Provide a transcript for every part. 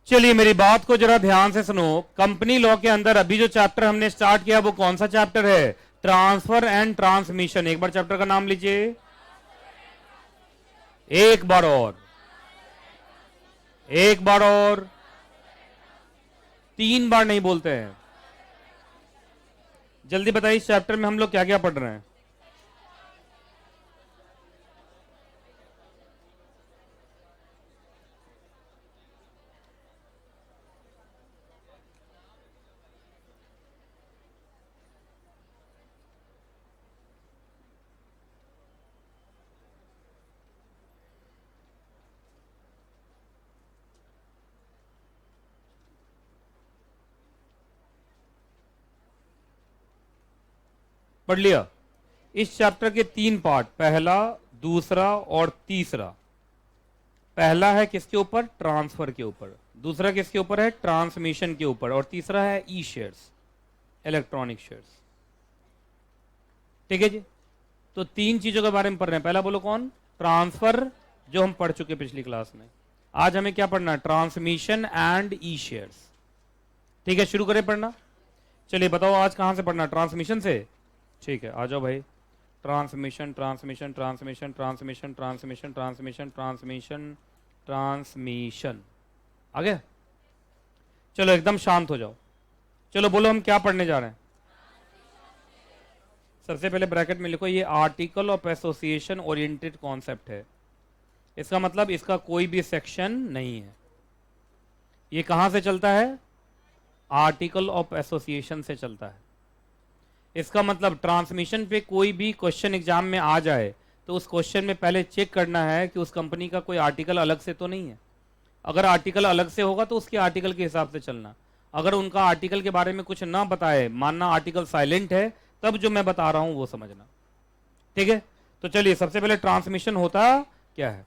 चलिए मेरी बात को जरा ध्यान से सुनो। कंपनी लॉ के अंदर अभी जो चैप्टर हमने स्टार्ट किया वो कौन सा चैप्टर है? Transfer and transmission. एक बार चैप्टर का नाम लीजिए, एक बार और, एक बार और, 3 बार नहीं बोलते हैं। जल्दी बताइए इस चैप्टर में हम लोग क्या क्या पढ़ रहे हैं? पढ़ लिया? इस चैप्टर के 3 पार्ट, पहला, दूसरा और तीसरा। पहला है किसके ऊपर? ट्रांसफर के ऊपर। दूसरा किसके ऊपर है? ट्रांसमिशन के ऊपर। और तीसरा है ई शेयर्स, इलेक्ट्रॉनिक शेयर्स। ठीक है जी। तो 3 चीजों के बारे में पढ़ रहे हैं। पहला बोलो कौन? ट्रांसफर, जो हम पढ़ चुके पिछली क्लास में। आज हमें क्या पढ़ना है? Transmission and E shares. ठीक है, शुरू करें पढ़ना। चलिए बताओ आज कहां से पढ़ना? ट्रांसमिशन से। ठीक है, आ जाओ भाई। Transmission transmission transmission transmission transmission transmission transmission transmission. आ गया? चलो एकदम शांत हो जाओ। चलो बोलो हम क्या पढ़ने जा रहे हैं। सबसे पहले ब्रैकेट में लिखो, ये article of association oriented concept है। इसका मतलब इसका कोई भी सेक्शन नहीं है। ये कहां से चलता है? आर्टिकल ऑफ एसोसिएशन से चलता है। इसका मतलब ट्रांसमिशन पे कोई भी क्वेश्चन एग्जाम में आ जाए तो उस क्वेश्चन में पहले चेक करना है कि उस कंपनी का कोई आर्टिकल अलग से तो नहीं है। अगर आर्टिकल अलग से होगा तो उसके आर्टिकल के हिसाब से चलना। अगर उनका आर्टिकल के बारे में कुछ ना बताए, मानना आर्टिकल साइलेंट है, तब जो मैं बता रहा हूं वो समझना। ठीक है, तो चलिए सबसे पहले ट्रांसमिशन होता क्या है?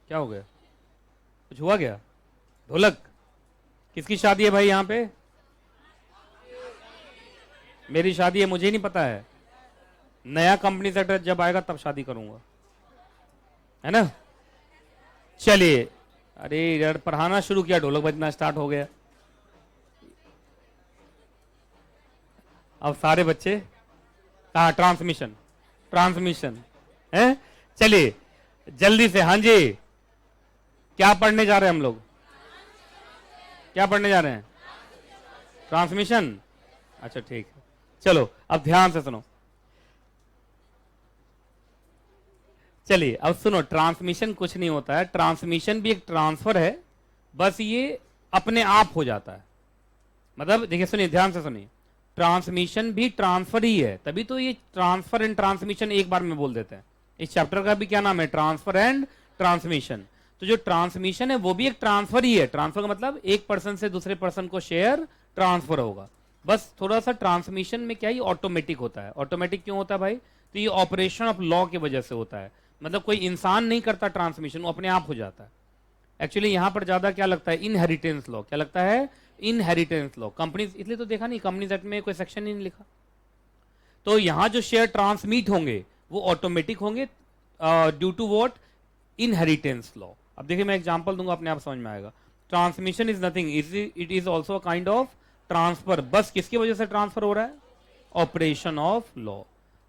क्या हो गया? कुछ हुआ क्या? ढोलक किसकी शादी है भाई यहां पे? मेरी शादी है, मुझे नहीं पता है। नया कंपनी सेक्रेटरी जब आएगा तब शादी करूंगा, है ना। चलिए, अरे यार पढ़ाना शुरू किया, ढोलक बजना स्टार्ट हो गया। अब सारे बच्चे कहा? ट्रांसमिशन ट्रांसमिशन है। चलिए जल्दी से, हाँ जी, क्या पढ़ने जा रहे हैं हम लोग? क्या पढ़ने जा रहे हैं? ट्रांसमिशन। अच्छा ठीक है, चलो अब ध्यान से सुनो। चलिए अब सुनो, ट्रांसमिशन कुछ नहीं होता है। ट्रांसमिशन भी एक ट्रांसफर है, बस ये अपने आप हो जाता है। मतलब देखिए, सुनिए ध्यान से सुनिए, ट्रांसमिशन भी ट्रांसफर ही है, तभी तो ये ट्रांसफर एंड ट्रांसमिशन एक बार में बोल देते हैं। इस चैप्टर का भी क्या नाम है? Transfer and transmission. तो जो ट्रांसमिशन है वो भी एक ट्रांसफर ही है। ट्रांसफर का मतलब एक पर्सन से दूसरे पर्सन को शेयर ट्रांसफर होगा। बस थोड़ा सा ट्रांसमिशन में क्या, ये ऑटोमेटिक होता है। ऑटोमेटिक क्यों होता है भाई? तो ये ऑपरेशन ऑफ लॉ की वजह से होता है। मतलब कोई इंसान नहीं करता ट्रांसमिशन, वो अपने आप हो जाता है। एक्चुअली यहां पर ज्यादा क्या लगता है? Inheritance law. क्या लगता है? Inheritance law. कंपनीज, इसलिए तो देखा नहीं कंपनीज एक्ट में कोई सेक्शन ही नहीं लिखा। तो यहां जो शेयर ट्रांसमिट होंगे वो ऑटोमेटिक होंगे, due to what? Inheritance law. अब देखिए मैं एग्जांपल दूंगा, अपने आप समझ में आएगा। Transmission is nothing, it is also kind of transfer. बस किसकी वजह से ट्रांसफर हो रहा है? Operation of law.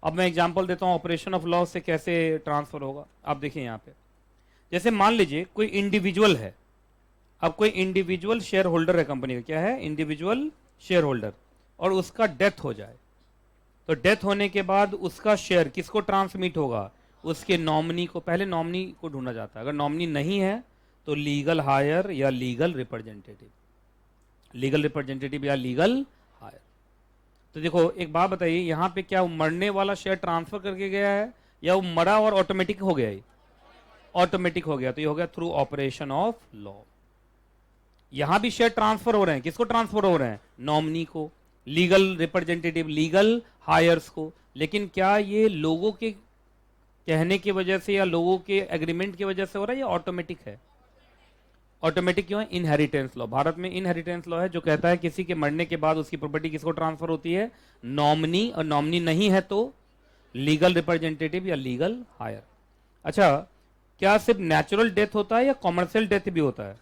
अब मैं एग्जांपल देता हूं ऑपरेशन ऑफ लॉ से कैसे ट्रांसफर होगा। आप देखिए यहां पे, जैसे मान लीजिए कोई इंडिविजुअल है। अब कोई इंडिविजुअल शेयर होल्डर है कंपनी का, क्या है? Individual share holder. और उसका डेथ हो जाए, तो डेथ होने के बाद उसका शेयर किसको ट्रांसमिट होगा? उसके नॉमिनी को। पहले नॉमिनी को ढूंढा जाता है, अगर नॉमिनी नहीं है तो लीगल हायर या लीगल रिप्रेजेंटेटिव, लीगल रिप्रेजेंटेटिव या लीगल हायर। तो देखो एक बात बताइए, यहां पे क्या मरने वाला शेयर ट्रांसफर करके गया है या वो मरा और ऑटोमेटिक हो गया? ऑटोमेटिक हो गया, तो ये हो गया थ्रू ऑपरेशन ऑफ लॉ। यहां भी शेयर ट्रांसफर हो रहे हैं, किसको ट्रांसफर हो रहे हैं? नॉमिनी को, लीगल रिप्रेजेंटेटिव, लीगल हायर्स को। लेकिन क्या ये लोगों के कहने की वजह से या लोगों के एग्रीमेंट की वजह से हो रहा है या ऑटोमेटिक है? ऑटोमेटिक क्यों है? Inheritance law. भारत में इनहेरिटेंस लॉ है जो कहता है किसी के मरने के बाद उसकी प्रॉपर्टी किसको ट्रांसफर होती है? नॉमिनी। और नॉमिनी नहीं है तो लीगल रिप्रेजेंटेटिव या लीगल हायर। अच्छा, क्या सिर्फ नेचुरल डेथ होता है या कॉमर्शियल डेथ भी होता है?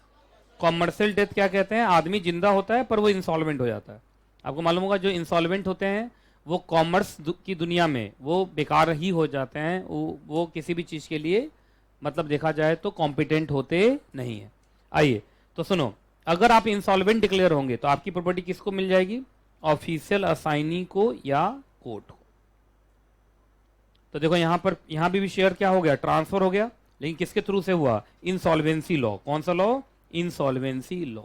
कॉमर्शियल डेथ क्या कहते हैं? आदमी जिंदा होता है पर वो इंसॉल्वेंट हो जाता है। आपको मालूम होगा जो इंसॉल्वेंट होते हैं वो कॉमर्स की दुनिया में वो बेकार ही हो जाते हैं, वो किसी भी चीज के लिए मतलब देखा जाए तो कॉम्पिटेंट होते नहीं है। आइए तो सुनो, अगर आप इंसॉल्वेंट डिक्लेयर होंगे तो आपकी प्रॉपर्टी किसको मिल जाएगी? ऑफिशियल असाइनी को या कोर्ट को। तो देखो यहां पर यहां भी शेयर क्या हो गया? ट्रांसफर हो गया, लेकिन किसके थ्रू से हुआ? Insolvency law. कौन सा लॉ? Insolvency law.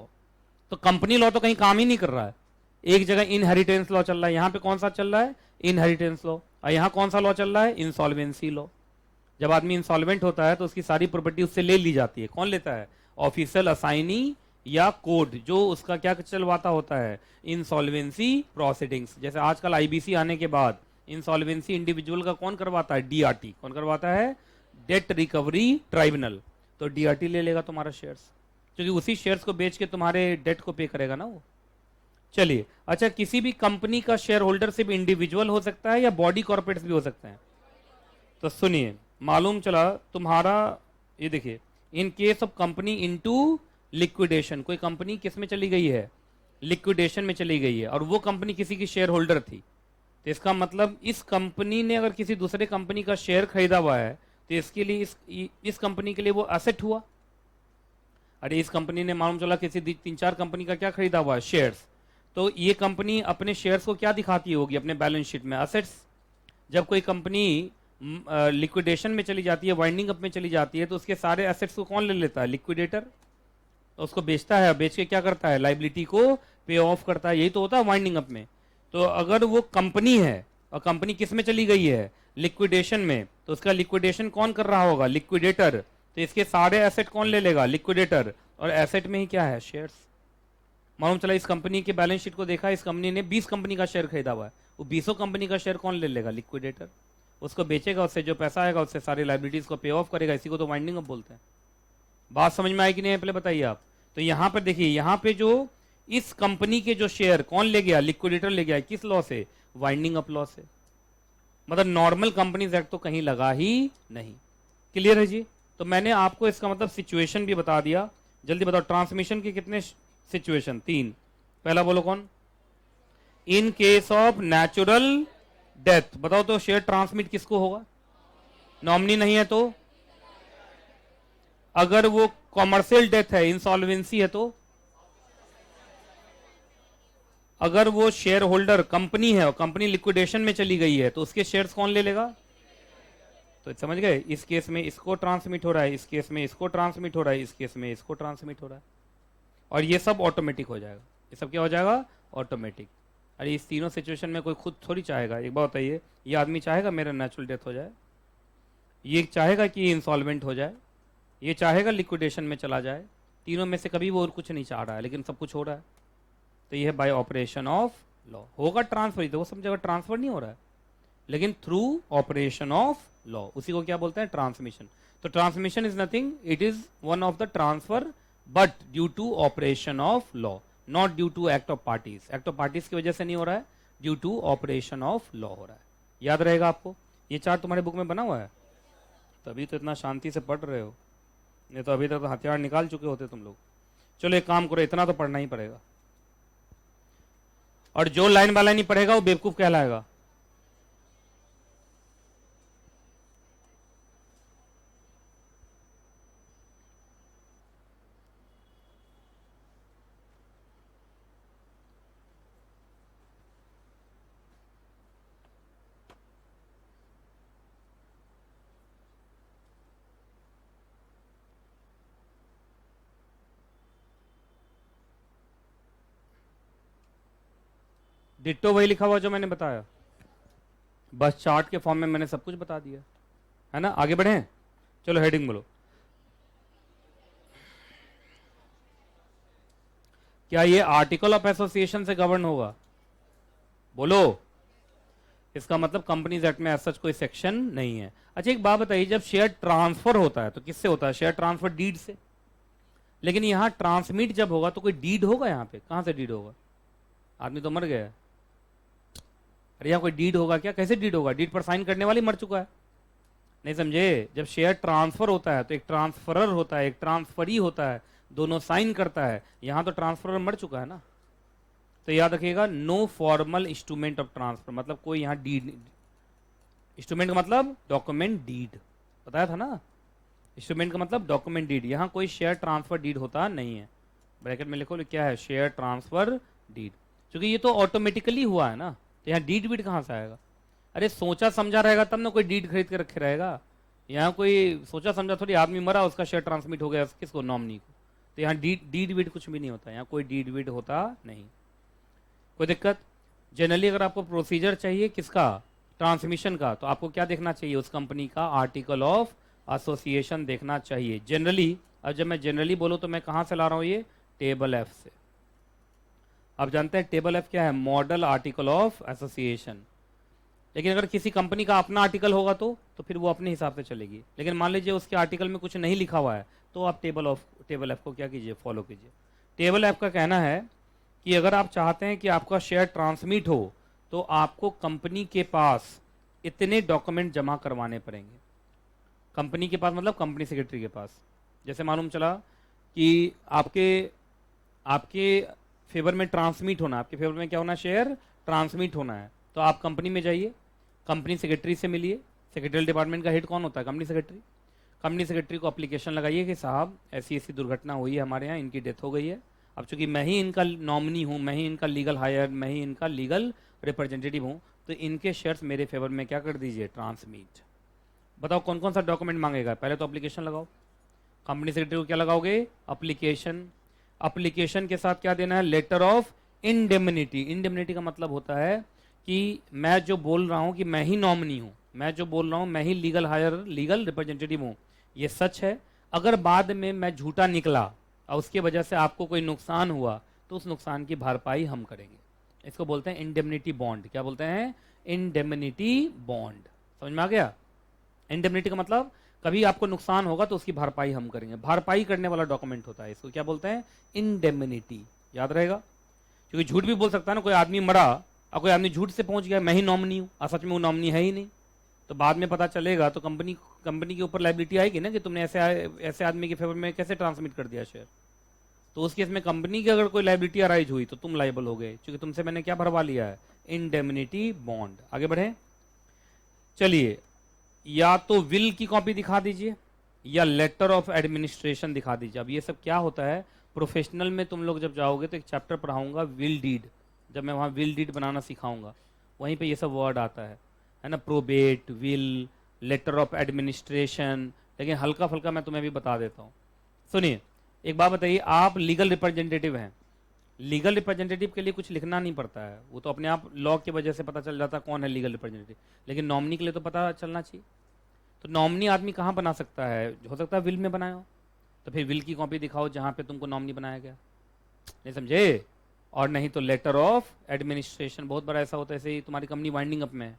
तो कंपनी लॉ तो कहीं काम ही नहीं कर रहा है, एक जगह इनहेरिटेंस लॉ चल रहा है। यहां पे कौन सा चल रहा है? Inheritance law. और यहां कौन सा लॉ चल रहा है? Insolvency law. जब आदमी इंसॉल्वेंट होता है तो उसकी सारी प्रॉपर्टी उससे ले ली जाती है। कौन लेता है? ऑफिशियल असाइनी या कोर्ट, जो उसका क्या चलवाता होता है? Insolvency proceedings. जैसे आजकल आईबीसी आने के बाद इंसॉल्वेंसी इंडिविजुअल का कौन करवाता है? डीआरटी। कौन करवाता है? Date recovery tribunal. तो डीआरटी ले लेगा तुम्हारा शेयर्स, क्योंकि उसी शेयर्स को बेच के तुम्हारे डेट को पे करेगा ना वो। चलिए, अच्छा, किसी भी कंपनी का शेयर होल्डर सिर्फ इंडिविजुअल हो सकता है या बॉडी कॉर्पोरेट्स भी हो सकते हैं? तो सुनिए, मालूम चला तुम्हारा, ये देखिए, in case of company into liquidation, कोई कंपनी किस में चली गई है? लिक्विडेशन में चली गई है, और वो कंपनी किसी की शेयर होल्डर थी। तो इसका मतलब इस कंपनी ने अगर किसी दूसरे कंपनी का शेयर खरीदा हुआ है तो इसके लिए इस कंपनी के लिए वो एसेट हुआ। अरे इस कंपनी ने मालूम चला किसी 3-4 कंपनी का क्या खरीदा हुआ है? शेयर्स। तो ये कंपनी अपने शेयर्स को क्या दिखाती होगी अपने बैलेंस शीट में? एसेट्स। जब कोई कंपनी लिक्विडेशन में चली जाती है, वाइंडिंग अप में चली जाती है, तो उसके सारे एसेट्स को कौन ले लेता है? लिक्विडेटर। तो उसको बेचता है, बेच के क्या करता है? लाइबिलिटी को पे ऑफ करता है। यही तो होता है वाइंडिंग अप में। तो अगर वो कंपनी है और कंपनी किस में चली गई है? लिक्विडेशन में, तो उसका लिक्विडेशन कौन कर रहा होगा? लिक्विडेटर। तो इसके सारे एसेट कौन ले लेगा? लिक्विडेटर। और एसेट में ही क्या है? शेयर्स। मालूम चला इस कंपनी के बैलेंस शीट को देखा, इस कंपनी ने 20 कंपनी का शेयर खरीदा हुआ है, वो 20 कंपनी का शेयर कौन ले लेगा? लिक्विडेटर। उसको बेचेगा, उससे जो पैसा आएगा उससे सारी लाइबिलिटीज को पे ऑफ करेगा। इसी को तो वाइंडिंग अप बोलते हैं। बात समझ में आएगी नहीं? पहले बताइए आप। तो यहां पर देखिए, यहां पे जो इस कंपनी के जो शेयर कौन ले गया? लिक्विडेटर ले गया। किस लॉ से? वाइंडिंग अप लॉ से। मतलब नॉर्मल कंपनीज एक्ट तो कहीं लगा ही नहीं। क्लियर है जी? तो मैंने आपको इसका मतलब सिचुएशन भी बता दिया। जल्दी बताओ, ट्रांसमिशन के कितने सिचुएशन? 3। पहला बोलो कौन? In case of natural death. बताओ तो शेयर ट्रांसमिट किसको होगा? नॉमिनी नहीं है तो? अगर वो कॉमर्शियल डेथ है, इंसॉल्वेंसी है तो? अगर वो शेयर होल्डर कंपनी है और कंपनी लिक्विडेशन में चली गई है तो उसके शेयर्स कौन ले लेगा? तो समझ गए, इस केस में इसको ट्रांसमिट हो रहा है, इस केस में इसको ट्रांसमिट हो रहा है, इस केस में इसको ट्रांसमिट हो रहा है, और ये सब ऑटोमेटिक हो जाएगा। ये सब क्या हो जाएगा? ऑटोमेटिक। अरे इस तीनों सिचुएशन में कोई खुद थोड़ी चाहेगा। एक बात बताइए, ये आदमी चाहेगा मेरा नेचुरल डेथ हो जाए? ये चाहेगा कि इंसॉल्वेंट हो जाए? ये चाहेगा लिक्विडेशन में चला जाए? तीनों में से कभी वो और कुछ नहीं चाह रहा है, लेकिन सब कुछ हो रहा है। तो ये है बाय ऑपरेशन ऑफ लॉ। होगा ट्रांसफर, तो वो सब जगह ट्रांसफर नहीं हो रहा है, लेकिन थ्रू ऑपरेशन ऑफ लॉ। उसी को क्या बोलते हैं? ट्रांसमिशन। तो transmission is nothing, it is one of the transfer, but due to operation of law, not due to act of parties. Act of parties की वजह से नहीं हो रहा है, due to operation of law हो रहा है। याद रहेगा आपको? ये चार्ट तुम्हारे बुक में बना हुआ है, तभी तो इतना शांति से पढ़ रहे हो, नहीं तो अभी तक तो हथियार निकाल चुके होते तुम लोग। चलो एक काम करो, इतना तो पढ़ना ही पड़ेगा, और जो लाइन बाय लाइन नहीं पढ़ेगा वो बेवकूफ कहलाएगा। डिट्टो वही लिखा हुआ जो मैंने बताया, बस चार्ट के फॉर्म में मैंने सब कुछ बता दिया है ना। आगे बढ़े, चलो हेडिंग बोलो। क्या ये आर्टिकल ऑफ एसोसिएशन से गवर्न होगा? बोलो। इसका मतलब कंपनीज एक्ट में ऐसा कोई सेक्शन नहीं है। अच्छा एक बात बताइए, जब शेयर ट्रांसफर होता है तो किससे होता है? शेयर ट्रांसफर डीड से। लेकिन यहां ट्रांसमिट जब होगा तो कोई डीड होगा? यहां पे कहां से डीड होगा? आदमी तो मर गया है। अरे यहाँ कोई डीड होगा क्या? कैसे डीड होगा? डीड पर साइन करने वाली मर चुका है। नहीं समझे? जब शेयर ट्रांसफर होता है तो एक ट्रांसफरर होता है, एक ट्रांसफरी होता है, दोनों साइन करता है। यहां तो ट्रांसफरर मर चुका है ना, तो याद रखिएगा no formal instrument of transfer, मतलब कोई यहाँ डीड, इंस्ट्रूमेंट का मतलब डॉक्यूमेंट डीड, बताया था ना, इंस्ट्रूमेंट का मतलब डॉक्यूमेंट डीड। यहाँ कोई शेयर ट्रांसफर डीड होता नहीं है। ब्रैकेट में लिखो क्या है, शेयर ट्रांसफर डीड, क्योंकि ये तो ऑटोमेटिकली हुआ है ना, तो यहाँ डीड वीड कहाँ से आएगा? अरे सोचा समझा रहेगा तब ना कोई डीड खरीद के रखे रहेगा। यहाँ कोई सोचा समझा थोड़ी, आदमी मरा उसका शेयर ट्रांसमिट हो गया किसको, नॉमिनी को। तो यहाँ डीड वीड कुछ भी नहीं होता, यहाँ कोई डीड वीड होता नहीं। कोई दिक्कत? जनरली अगर आपको प्रोसीजर चाहिए किसका, ट्रांसमिशन का, तो आपको क्या देखना चाहिए, उस कंपनी का आर्टिकल ऑफ एसोसिएशन देखना चाहिए जनरली। अब जब मैं जनरली बोलूँ तो मैं कहाँ से ला रहा हूँ, ये टेबल एफ से। आप जानते हैं टेबल एफ क्या है, मॉडल आर्टिकल ऑफ एसोसिएशन। लेकिन अगर किसी कंपनी का अपना आर्टिकल होगा तो फिर वो अपने हिसाब से चलेगी। लेकिन मान लीजिए उसके आर्टिकल में कुछ नहीं लिखा हुआ है, तो आप टेबल एफ को क्या कीजिए, फॉलो कीजिए। टेबल एफ का कहना है कि अगर आप चाहते हैं कि आपका शेयर ट्रांसमिट हो तो आपको कंपनी के पास इतने डॉक्यूमेंट जमा करवाने पड़ेंगे। कंपनी के पास मतलब कंपनी सेक्रेटरी के पास। जैसे मालूम चला कि आपके फेवर में ट्रांसमिट होना, आपके फेवर में क्या होना, शेयर ट्रांसमिट होना है, तो आप कंपनी में जाइए, कंपनी सेक्रेटरी से मिलिए। सेक्रेटरी डिपार्टमेंट का हेड कौन होता है, कंपनी सेक्रेटरी। कंपनी सेक्रेटरी को एप्लीकेशन लगाइए कि साहब ऐसी ऐसी दुर्घटना हुई है हमारे यहाँ, इनकी डेथ हो गई है। अब चूंकि मैं ही इनका नॉमिनी हूँ, मैं ही इनका लीगल हायर, मैं ही इनका लीगल रिप्रेजेंटेटिव हूँ, तो इनके शेयर्स मेरे फेवर में क्या कर दीजिए, ट्रांसमिट। बताओ कौन कौन सा डॉक्यूमेंट मांगेगा, पहले तो एप्लीकेशन लगाओ। कंपनी सेक्रेटरी को क्या लगाओगे, एप्लीकेशन। एप्लीकेशन के साथ क्या देना है, लेटर ऑफ इंडेमनिटी। इंडेमनिटी का मतलब होता है कि मैं जो बोल रहा हूं कि मैं ही नॉमिनी हूं, मैं जो बोल रहा हूं मैं ही लीगल हायर, लीगल रिप्रेजेंटेटिव हूं, ये सच है। अगर बाद में मैं झूठा निकला और उसके वजह से आपको कोई नुकसान हुआ तो उस नुकसान की भरपाई हम करेंगे। इसको बोलते हैं इंडेमनिटी बॉन्ड। क्या बोलते हैं, इंडेमनिटी बॉन्ड। समझ में आ गया? इंडेमनिटी का मतलब कभी आपको नुकसान होगा तो उसकी भरपाई हम करेंगे, भरपाई करने वाला डॉक्यूमेंट होता है, इसको क्या बोलते हैं, इंडेमनिटी। याद रहेगा, क्योंकि झूठ भी बोल सकता है ना, कोई आदमी मरा और कोई आदमी झूठ से पहुंच गया मैं ही नॉमिनी हूं, और सच में वो नॉमिनी है ही नहीं, तो बाद में पता चलेगा तो कंपनी के ऊपर लाइबिलिटी आएगी ना कि तुमने ऐसे आदमी के फेवर में कैसे ट्रांसमिट कर दिया शेयर। तो उस केस में कंपनी की अगर कोई लाइबिलिटी अराइज हुई तो तुम लाइबल हो गए, क्योंकि तुमसे मैंने क्या भरवा लिया है, इंडेमनिटी बॉन्ड। आगे बढ़े, चलिए, या तो विल की कॉपी दिखा दीजिए या लेटर ऑफ एडमिनिस्ट्रेशन दिखा दीजिए। अब ये सब क्या होता है, प्रोफेशनल में तुम लोग जब जाओगे तो एक चैप्टर पढ़ाऊंगा विल डीड, जब मैं वहाँ विल डीड बनाना सिखाऊंगा वहीं पे ये सब वर्ड आता है ना, probate, will, letter of administration. लेकिन हल्का फुल्का मैं तुम्हें भी बता देता हूँ। सुनिए, एक बात बताइए, आप लीगल रिप्रेजेंटेटिव हैं, लीगल रिप्रेजेंटेटिव के लिए कुछ लिखना नहीं पड़ता है, वो तो अपने आप लॉ की वजह से पता चल जाता है कौन है लीगल रिप्रेजेंटेटिव। लेकिन नॉमिनी के लिए तो पता चलना चाहिए। तो नॉमिनी आदमी कहाँ बना सकता है, हो सकता है विल में बनाया हो, तो फिर विल की कॉपी दिखाओ जहाँ पे तुमको नॉमिनी बनाया गया। नहीं समझे? और नहीं तो लेटर ऑफ एडमिनिस्ट्रेशन। बहुत बार ऐसा होता है, जैसे तुम्हारी कंपनी वाइंडिंग अप में है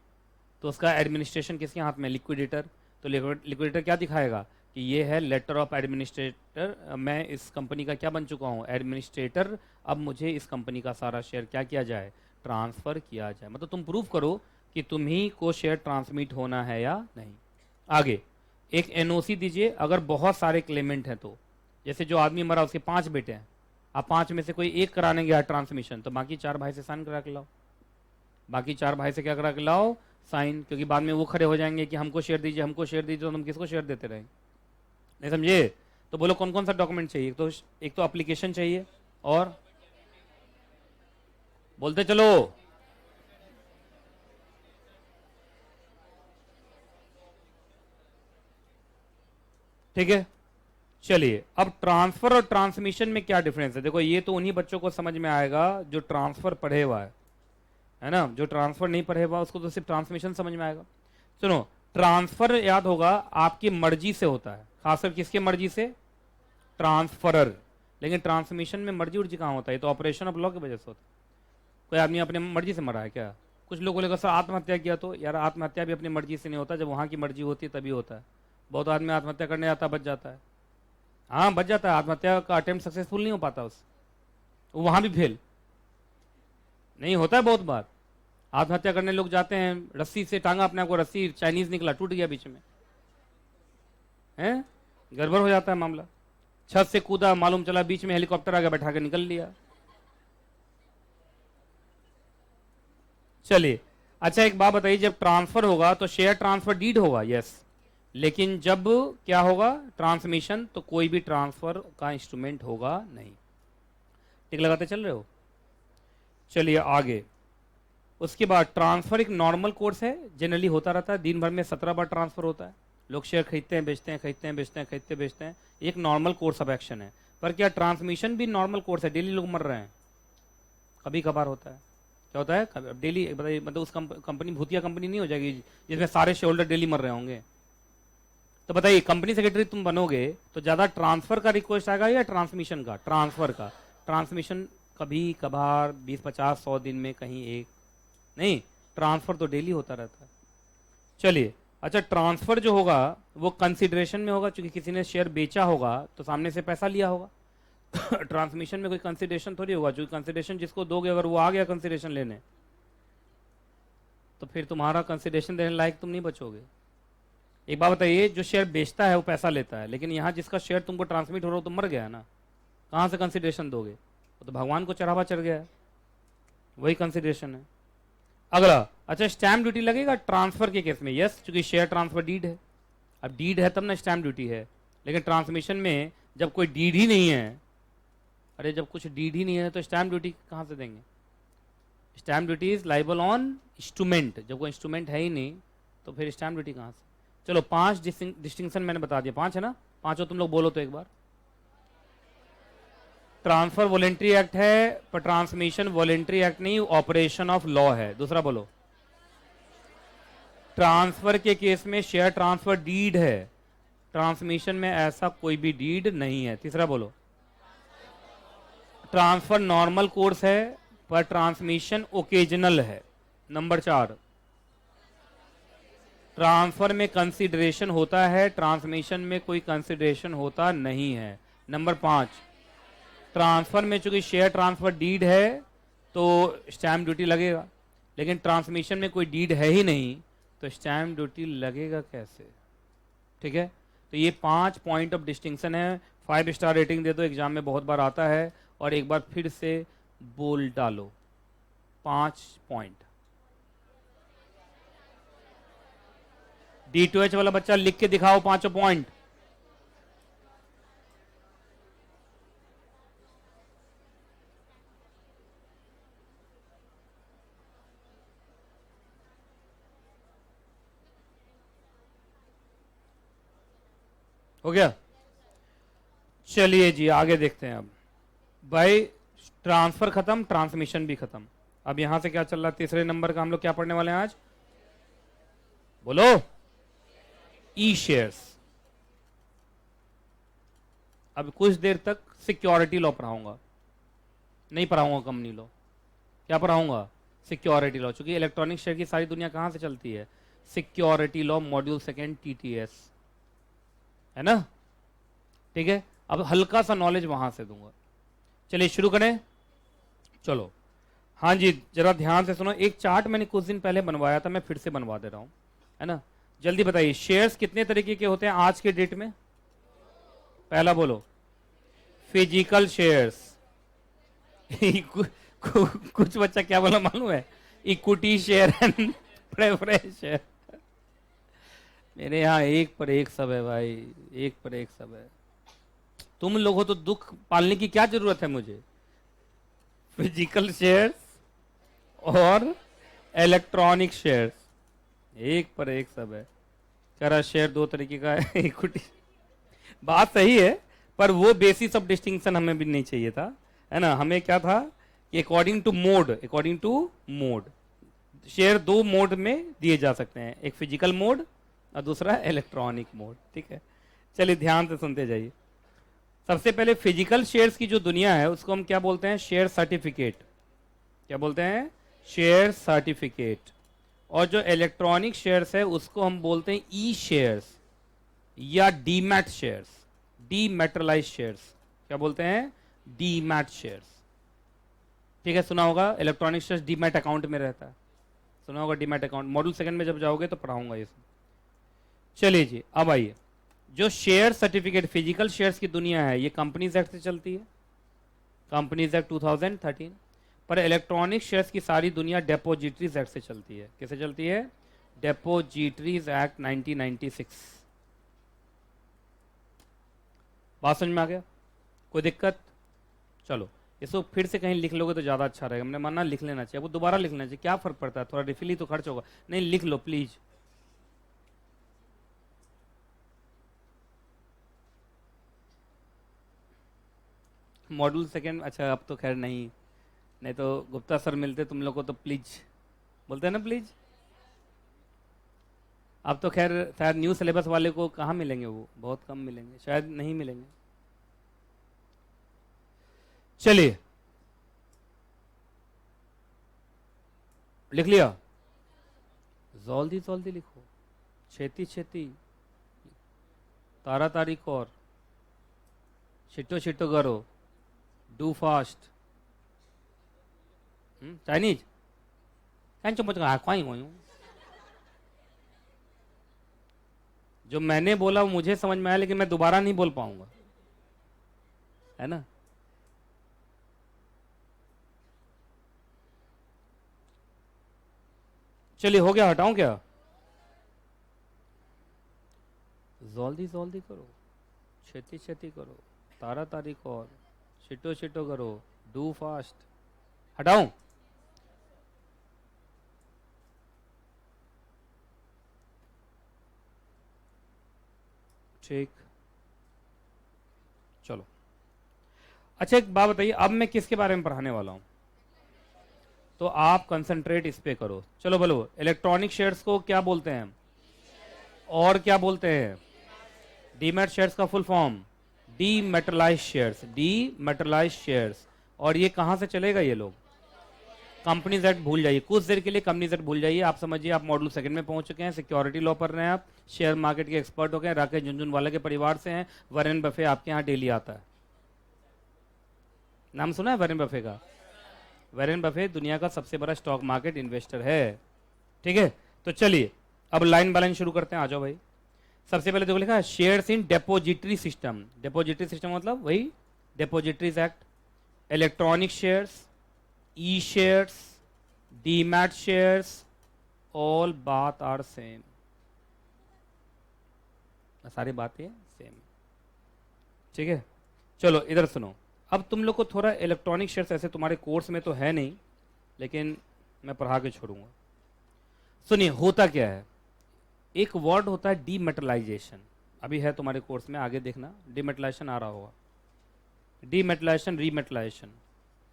तो उसका एडमिनिस्ट्रेशन किसके हाथ में, लिक्विडेटर। तो लिक्विडेटर क्या दिखाएगा कि ये है लेटर ऑफ एडमिनिस्ट्रेटर, मैं इस कंपनी का क्या बन चुका हूँ, एडमिनिस्ट्रेटर। अब मुझे इस कंपनी का सारा शेयर क्या किया जाए, ट्रांसफर किया जाए। मतलब तुम प्रूव करो कि तुम ही को शेयर ट्रांसमिट होना है या नहीं। आगे एक एनओसी दीजिए अगर बहुत सारे क्लेमेंट हैं तो, जैसे जो आदमी मरा उसके 5 बेटे हैं, आप 5 में से कोई एक कराने गया ट्रांसमिशन, तो बाकी 4 भाई से साइन करा के लाओ, बाकी 4 भाई से क्या करा के लाओ, साइन। क्योंकि बाद में वो खड़े हो जाएंगे कि हमको शेयर दीजिए, हमको शेयर दीजिए, तो हम किसको शेयर देते रहेंगे। नहीं समझे? तो बोलो कौन कौन सा डॉक्यूमेंट चाहिए। तो एक तो एप्लीकेशन चाहिए, और बोलते चलो, ठीक है। चलिए, अब ट्रांसफर और ट्रांसमिशन में क्या डिफरेंस है, देखो ये तो उन्हीं बच्चों को समझ में आएगा जो ट्रांसफर पढ़े हुआ है ना। जो ट्रांसफर नहीं पढ़े हुआ उसको तो सिर्फ ट्रांसमिशन समझ में आएगा। सुनो, ट्रांसफर याद होगा आपकी मर्जी से होता है, खासकर किसके मर्जी से, ट्रांसफरर। लेकिन ट्रांसमिशन में मर्जी उर्जी कहाँ होता है, तो ऑपरेशन ऑफ लॉ की वजह से होता है। कोई आदमी अपने मर्जी से मरा है क्या? कुछ लोगों ने कहा सर आत्महत्या किया, तो यार आत्महत्या भी अपनी मर्जी से नहीं होता, जब वहाँ की मर्जी होती है तभी होता है। बहुत आदमी आत्महत्या करने जाता बच जाता है, हाँ बच जाता है, आत्महत्या का अटेम्प्ट सक्सेसफुल नहीं हो पाता वो वहाँ भी फेल नहीं होता है। बहुत बार आत्महत्या करने लोग जाते हैं, रस्सी से टांगा अपने आप को, रस्सी चाइनीज निकला, टूट गया बीच में, हैं, गड़बड़ हो जाता है मामला। छत से कूदा, मालूम चला बीच में हेलीकॉप्टर आगे बैठा के निकल लिया। चलिए, अच्छा एक बात बताइए, जब ट्रांसफर होगा तो शेयर ट्रांसफर डीड होगा, यस। लेकिन जब क्या होगा, ट्रांसमिशन, तो कोई भी ट्रांसफर का इंस्ट्रूमेंट होगा नहीं। टिक लगाते चल रहे हो? चलिए आगे। उसके बाद ट्रांसफर एक नॉर्मल कोर्स है, जनरली होता रहता है, दिन भर में 17 बार ट्रांसफर होता है। लोग शेयर खरीदते हैं, बेचते हैं, खरीदते हैं, बेचते हैं, खरीदते बेचते हैं, एक नॉर्मल कोर्स ऑफ एक्शन है। पर क्या ट्रांसमिशन भी नॉर्मल कोर्स है? डेली लोग मर रहे हैं, कभी कभार होता है। क्या होता है डेली? बताइए, मतलब उस कंपनी भूतिया कंपनी नहीं हो जाएगी जिसमें सारे शेयर होल्डर डेली मर रहे होंगे? तो बताइए, कंपनी सेक्रेटरी तुम बनोगे तो ज़्यादा ट्रांसफर का रिक्वेस्ट आएगा या ट्रांसमिशन का? ट्रांसफर का। ट्रांसमिशन कभी कभार 20-50-100 दिन में कहीं एक, नहीं, ट्रांसफर तो डेली होता रहता है। चलिए, अच्छा ट्रांसफर जो होगा वो कंसिडरेशन में होगा, क्योंकि किसी ने शेयर बेचा होगा तो सामने से पैसा लिया होगा। ट्रांसमिशन में कोई कंसिडरेशन थोड़ी होगा, जो कंसिडरेशन जिसको दोगे अगर वो आ गया कंसिडरेशन लेने, तो फिर तुम्हारा कंसिडरेशन देने लायक तुम नहीं बचोगे। एक बात बताइए, जो शेयर बेचता है वो पैसा लेता है, लेकिन यहाँ जिसका शेयर तुमको ट्रांसमिट हो रहा हो तो मर गया ना, कहाँ से कंसिडरेशन दोगे? वो तो भगवान को चढ़ावा चढ़ गया है, वही कंसिडरेशन है। अगला, अच्छा स्टैम्प ड्यूटी लगेगा ट्रांसफर के केस में? यस, क्योंकि शेयर ट्रांसफर डीड है। अब डीड है तब ना स्टैम्प ड्यूटी है। लेकिन ट्रांसमिशन में जब कोई डीड ही नहीं है, अरे जब कुछ डीड ही नहीं है तो स्टैम्प ड्यूटी कहाँ से देंगे? Stamp duty is liable on instrument, जब कोई इंस्ट्रूमेंट है ही नहीं तो फिर स्टैम्प ड्यूटी कहाँ से? चलो 5 डिस्टिंक्शन मैंने बता दिया, 5 है ना? पांचों तुम लोग बोलो तो एक बार। ट्रांसफर वॉलेंट्री एक्ट है, पर ट्रांसमिशन वॉलेंट्री एक्ट नहीं, ऑपरेशन ऑफ लॉ है। दूसरा बोलो, ट्रांसफर के केस में शेयर ट्रांसफर डीड है, ट्रांसमिशन में ऐसा कोई भी डीड नहीं है। तीसरा बोलो, ट्रांसफर नॉर्मल कोर्स है पर ट्रांसमिशन ओकेजनल है। नंबर 4, ट्रांसफर में कंसिडरेशन होता है, ट्रांसमिशन में कोई कंसिडरेशन होता नहीं है। नंबर 5, ट्रांसफर में चूंकि शेयर ट्रांसफर डीड है तो स्टैम्प ड्यूटी लगेगा, लेकिन ट्रांसमिशन में कोई डीड है ही नहीं तो स्टैम्प ड्यूटी लगेगा कैसे? ठीक है, तो ये 5 पॉइंट ऑफ डिस्टिंक्शन है। 5 स्टार रेटिंग दे दो, एग्जाम में बहुत बार आता है। और एक बार फिर से बोल डालो, 5 पॉइंट। D2H वाला बच्चा लिख के दिखाओ 5 पॉइंट। हो गया? चलिए जी आगे देखते हैं। अब भाई ट्रांसफर खत्म, ट्रांसमिशन भी खत्म। अब यहां से क्या चल रहा है? तीसरे नंबर का हम लोग क्या पढ़ने वाले हैं आज? बोलो, ई शेयर्स। अब कुछ देर तक सिक्योरिटी लॉ पढ़ाऊंगा, नहीं पढ़ाऊंगा कंपनी लॉ। क्या पढ़ाऊंगा? Security law. चूंकि इलेक्ट्रॉनिक शेयर की सारी दुनिया कहां से चलती है? सिक्योरिटी लॉ मॉड्यूल 2 TTS, है ना? ठीक है, अब हल्का सा नॉलेज वहां से दूंगा। चलिए शुरू करें। चलो, हाँ जी, जरा ध्यान से सुनो। एक चार्ट मैंने कुछ दिन पहले बनवाया था, मैं फिर से बनवा दे रहा हूं, है ना? जल्दी बताइए, शेयर्स कितने तरीके के होते हैं आज के डेट में? पहला बोलो, फिजिकल शेयर्स। कुछ बच्चा क्या बोला मालूम है? Equity share and preference share. मेरे यहाँ एक पर एक सब है भाई, एक पर एक सब है। तुम लोग हो तो दुख पालने की क्या जरूरत है मुझे? फिजिकल शेयर्स और इलेक्ट्रॉनिक शेयर्स, एक पर एक सब है। करा शेयर 2 तरीके का है, इक्विटी। बात सही है, पर वो बेसिस ऑफ डिस्टिंक्शन हमें भी नहीं चाहिए था, है ना? हमें क्या था कि according to mode share 2 mode में दिए जा सकते हैं, एक फिजिकल मोड और दूसरा इलेक्ट्रॉनिक मोड। ठीक है, चलिए ध्यान से सुनते जाइए। सबसे पहले फिजिकल शेयर्स की जो दुनिया है उसको हम क्या बोलते हैं? Share certificate. क्या बोलते हैं? Share certificate. और जो इलेक्ट्रॉनिक शेयर्स है उसको हम बोलते हैं ई शेयर्स या डीमैट शेयर्स, डीमैटेरियलाइज्ड शेयर्स। क्या बोलते हैं? Demat shares. ठीक है, सुना होगा इलेक्ट्रॉनिक शेयर्स डीमैट अकाउंट में रहता है, सुना होगा डीमैट अकाउंट। मॉड्यूल 2 में जब जाओगे तो पढ़ाऊंगा ये सब। चलिए जी, अब आइए, जो शेयर सर्टिफिकेट फिजिकल शेयर्स की दुनिया है ये कंपनीज एक्ट से चलती है, कंपनीज एक्ट 2013। पर इलेक्ट्रॉनिक शेयर्स की सारी दुनिया डेपोजिटरीज एक्ट से चलती है। कैसे चलती है? डेपोजिटरीज एक्ट 1996। बात समझ में आ गया? कोई दिक्कत? चलो इसको फिर से कहीं लिख लोगे तो ज़्यादा अच्छा रहेगा। मैंने माना लिख लेना चाहिए, वो दोबारा लिख लेना चाहिए, क्या फ़र्क पड़ता है, थोड़ा रिफिल ही तो खर्च होगा। नहीं लिख लो प्लीज़। मॉड्यूल सेकेंड, अच्छा अब तो खैर नहीं, नहीं तो गुप्ता सर मिलते तुम लोग को तो प्लीज बोलते हैं ना प्लीज। अब तो खैर शायद न्यू सिलेबस वाले को कहाँ मिलेंगे, वो बहुत कम मिलेंगे, शायद नहीं मिलेंगे। चलिए लिख लिया? जल्दी जल्दी लिखो, छेती छेती, तारा तारीख और छिटो छिटो करो, डू फास्ट। चाइनीज कहीं चुप खाई हुई। जो मैंने बोला वो मुझे समझ में आया, लेकिन मैं दोबारा नहीं बोल पाऊंगा, है ना। चलिए हो गया, हटाऊं क्या? जल्दी जल्दी करो, छेती छेती करो, तारा तारीख और छिटो छिटो करो, डू फास्ट। हटाऊं? ठीक, चलो। अच्छा एक बात बताइए, अब मैं किसके बारे में पढ़ाने वाला हूं, तो आप कंसंट्रेट इस पे करो। चलो बोलो, इलेक्ट्रॉनिक शेयर्स को क्या बोलते हैं और क्या बोलते हैं? डीमैट शेयर्स का फुल फॉर्म डीमेटलाइज शेयर्स, डीमेटलाइज शेयर्स। और ये कहां से चलेगा? ये लोग कंपनीज एक्ट भूल जाइए, कुछ देर के लिए कंपनीज एक्ट भूल जाइए। आप समझिए आप मॉड्यूल सेकंड में पहुंच चुके हैं, सिक्योरिटी लॉ पढ़ रहे हैं आप, शेयर मार्केट के एक्सपर्ट हो गए, राकेश झुनझुनवाला के परिवार से हैं, वॉरेन बफे आपके यहाँ डेली आता है। नाम सुना है वॉरेन बफे का? वॉरेन बफे दुनिया का सबसे बड़ा स्टॉक मार्केट इन्वेस्टर है। ठीक है, तो चलिए अब लाइन बैलेंस शुरू करते हैं, आ जाओ भाई। सबसे पहले देखो लिखा है शेयर्स इन डेपोजिटरी सिस्टम। डेपोजिटरी सिस्टम मतलब वही डेपोजिटरीज एक्ट, इलेक्ट्रॉनिक शेयर्स, ई शेयर्स, डीमैट शेयर्स, ऑल बात आर सेम, सारी बातें सेम। ठीक है, चलो इधर सुनो। अब तुम लोग को थोड़ा इलेक्ट्रॉनिक शेयर्स ऐसे तुम्हारे कोर्स में तो है नहीं, लेकिन मैं पढ़ा के छोड़ूंगा। सुनिए होता क्या है, एक वर्ड होता है डीमेटलाइजेशन, अभी है तुम्हारे कोर्स में, आगे देखना डीमेटलाइजेशन आ रहा होगा, डीमेटलाइजेशन रीमेटलाइजेशन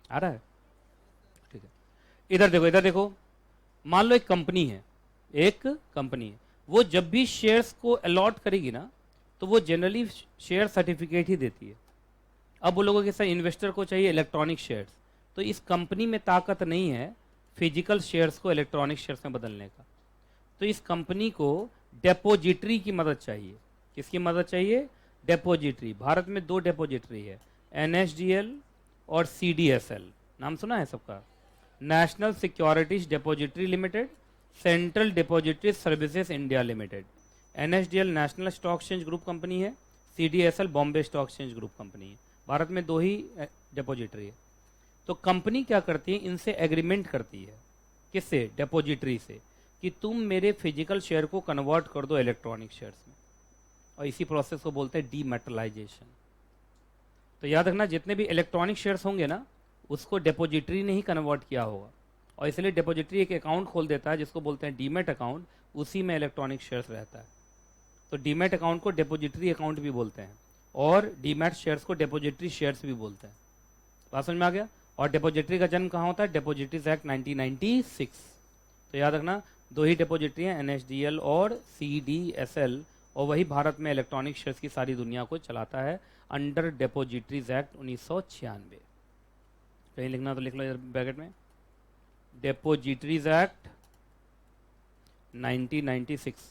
आ रहा है। ठीक है, इधर देखो, इधर देखो। मान लो एक कंपनी है, एक कंपनी है, वो जब भी शेयर्स को अलॉट करेगी ना, तो वो जनरली शेयर सर्टिफिकेट ही देती है। अब वो लोगों के साथ इन्वेस्टर को चाहिए इलेक्ट्रॉनिक शेयर्स, तो इस कंपनी में ताकत नहीं है फिजिकल शेयर्स को इलेक्ट्रॉनिक शेयर्स में बदलने का, तो इस कंपनी को डेपोजिटरी की मदद चाहिए। किसकी मदद चाहिए? डेपोजिटरी। भारत में दो डेपोजिटरी है, एनएसडीएल और सीडीएसएल, नाम सुना है सबका? National Securities Depository Limited, Central Depository Services India Limited. NSDL National Stock Exchange group company है, CDSL Bombay Stock Exchange group company है। भारत में दो ही डिपॉजिटरी है। तो कंपनी क्या करती है, इनसे एग्रीमेंट करती है, किससे? डिपॉजिटरी से, कि तुम मेरे फिजिकल शेयर को कन्वर्ट कर दो इलेक्ट्रॉनिक शेयर्स में, और इसी प्रोसेस को बोलते हैं डीमेटलाइजेशन। तो याद रखना, जितने भी इलेक्ट्रॉनिक शेयर्स होंगे ना, उसको डिपॉजिटरी ने ही कन्वर्ट किया होगा, और इसलिए डिपॉजिटरी एक अकाउंट खोल देता है जिसको बोलते हैं डीमेट अकाउंट, उसी में इलेक्ट्रॉनिक शेयर्स रहता है। तो डीमेट अकाउंट को डिपॉजिटरी अकाउंट भी बोलते हैं, और डीमेट शेयर्स को डिपॉजिटरी शेयर्स भी बोलते हैं। बात समझ में आ गया? और डिपॉजिटरी का जन्म कहाँ होता है? Depositories act 1996। तो याद रखना, दो ही डिपॉजिटरी हैं, एनएसडीएल और सीडीएसएल, और वही भारत में इलेक्ट्रॉनिक शेयर्स की सारी दुनिया को चलाता है अंडर डिपॉजिटरीज एक्ट 1996। कहीं लिखना तो लिख लो इधर ब्रैकेट में, डिपॉजिटरीज एक्ट 1996।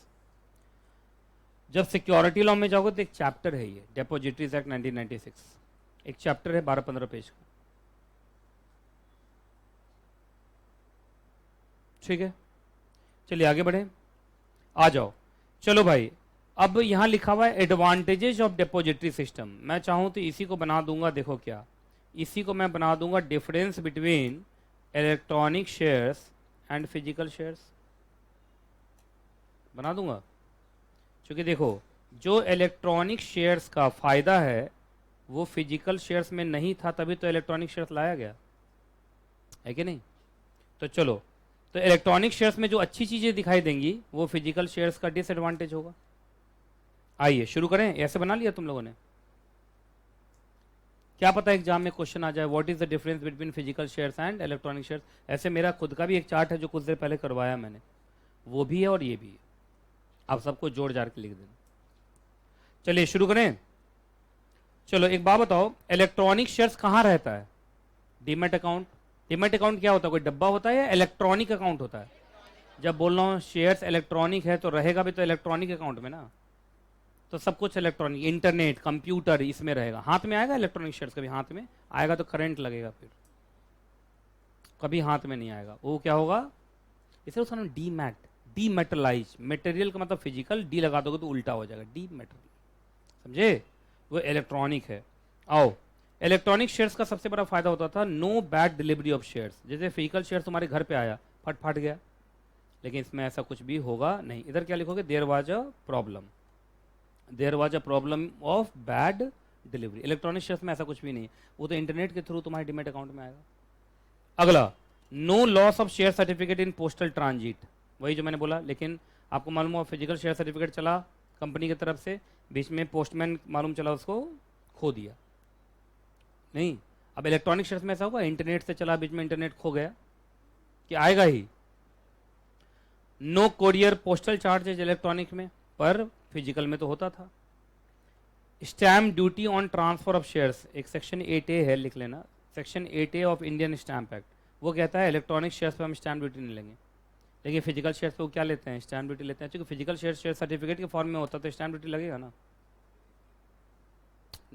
जब सिक्योरिटी लॉ में जाओगे तो एक चैप्टर है ये, डिपॉजिटरीज एक्ट 1996, एक चैप्टर है 12-15 पेज का। ठीक है, चलिए आगे बढ़े, आ जाओ। चलो भाई, अब यहां लिखा हुआ है एडवांटेजेस ऑफ डिपॉजिटरी सिस्टम, मैं चाहूं तो इसी को बना दूंगा, देखो क्या, इसी को मैं बना दूंगा difference between electronic shares and physical shares, बना दूंगा। क्योंकि देखो जो इलेक्ट्रॉनिक शेयर्स का फायदा है वो फिजिकल शेयर्स में नहीं था, तभी तो इलेक्ट्रॉनिक शेयर्स लाया गया है कि नहीं। तो चलो, तो इलेक्ट्रॉनिक शेयर्स में जो अच्छी चीजें दिखाई देंगी वो फिजिकल शेयर्स का डिसएडवांटेज होगा। आइए शुरू करें, ऐसे बना लिया तुम लोगों ने, क्या पता एग्जाम में क्वेश्चन आ जाए what is the difference between physical shares and electronic shares. ऐसे मेरा खुद का भी एक चार्ट है जो कुछ देर पहले करवाया मैंने, वो भी है और ये भी है, आप सबको जोड़ जाड़ के लिख देना। चलिए शुरू करें। चलो एक बात बताओ, इलेक्ट्रॉनिक शेयर्स कहां रहता है? Demat account. डीमैट अकाउंट क्या होता है, कोई डब्बा होता है या इलेक्ट्रॉनिक अकाउंट होता है? जब बोल रहा हूं शेयर्स इलेक्ट्रॉनिक है तो रहेगा भी तो इलेक्ट्रॉनिक अकाउंट में ना, तो सब कुछ इलेक्ट्रॉनिक, इंटरनेट, कंप्यूटर इसमें रहेगा। हाथ में आएगा इलेक्ट्रॉनिक शेयर्स? कभी हाथ में आएगा तो करंट लगेगा, फिर कभी हाथ में नहीं आएगा। वो क्या होगा, इसे उसका नाम डीमैट, डीमेटलाइज, मटेरियल का मतलब फिजिकल, डी लगा दोगे तो उल्टा हो जाएगा, डीमेटल, समझे? वो इलेक्ट्रॉनिक है। आओ, इलेक्ट्रॉनिक शेयर्स का सबसे बड़ा फायदा होता था no bad delivery of shares. जैसे फिजिकल शेयर्स तुम्हारे घर पे आया, फट फट गया, लेकिन इसमें ऐसा कुछ भी होगा नहीं। इधर क्या लिखोगे, there was a problem, there was a problem of bad delivery. Electronic shares में ऐसा कुछ भी नहीं, वो तो इंटरनेट के थ्रू तुम्हारे डीमैट अकाउंट में आएगा। अगला, no loss of share certificate in postal transit, वही जो मैंने बोला। लेकिन आपको मालूम हो फिजिकल शेयर सर्टिफिकेट चला कंपनी की तरफ से, बीच में पोस्टमैन मालूम चला उसको खो दिया, नहीं। अब इलेक्ट्रॉनिक शेयर्स में ऐसा होगा, इंटरनेट से चला, बीच में इंटरनेट खो गया, कि आएगा ही। No courier postal charges electronic में, पर फिजिकल में तो होता था। Stamp duty on transfer of shares, एक सेक्शन 8A है, लिख लेना, section 8A of Indian Stamp Act, वो कहता है इलेक्ट्रॉनिक शेयर्स पर हम स्टैम्प ड्यूटी नहीं लेंगे। लेकिन फिजिकल शेयर्स पे वो क्या लेते हैं, स्टैम्प ड्यूटी लेते हैं। क्योंकि फिजिकल शेयर सर्टिफिकेट के फॉर्म में होता तो स्टैम्प ड्यूटी लगेगा ना।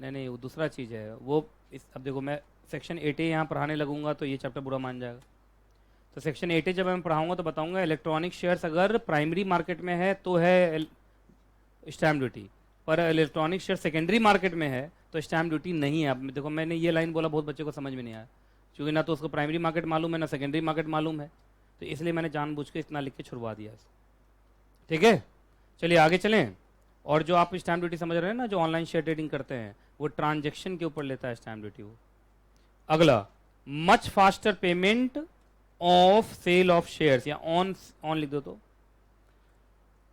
नहीं, वो दूसरा चीज़ है वो। अब देखो, मैं सेक्शन 8A यहाँ पढ़ाने लगूंगा तो ये चैप्टर बुरा मान जाएगा। तो सेक्शन 8A जब मैं पढ़ाऊंगा तो बताऊंगा इलेक्ट्रॉनिक शेयर्स अगर प्राइमरी मार्केट में है तो है स्टैम्प ड्यूटी, पर इलेक्ट्रॉनिक शेयर सेकेंडरी मार्केट में है तो स्टैम्प ड्यूटी नहीं है। अब देखो, मैंने ये लाइन बोला, बहुत बच्चे को समझ में नहीं आया, क्योंकि ना तो उसको प्राइमरी मार्केट मालूम है ना सेकेंडरी मार्केट मालूम है, तो इसलिए मैंने जानबूझ के इतना लिख के छुड़वा दिया। ठीक है, चलिए आगे चलें। और जो आप स्टैम्प ड्यूटी समझ रहे हैं ना, जो ऑनलाइन शेयर ट्रेडिंग करते हैं, वो ट्रांजैक्शन के ऊपर लेता है स्टैम्प ड्यूटी वो। अगला, much faster payment of sale of shares, या ऑन लिख दो तो।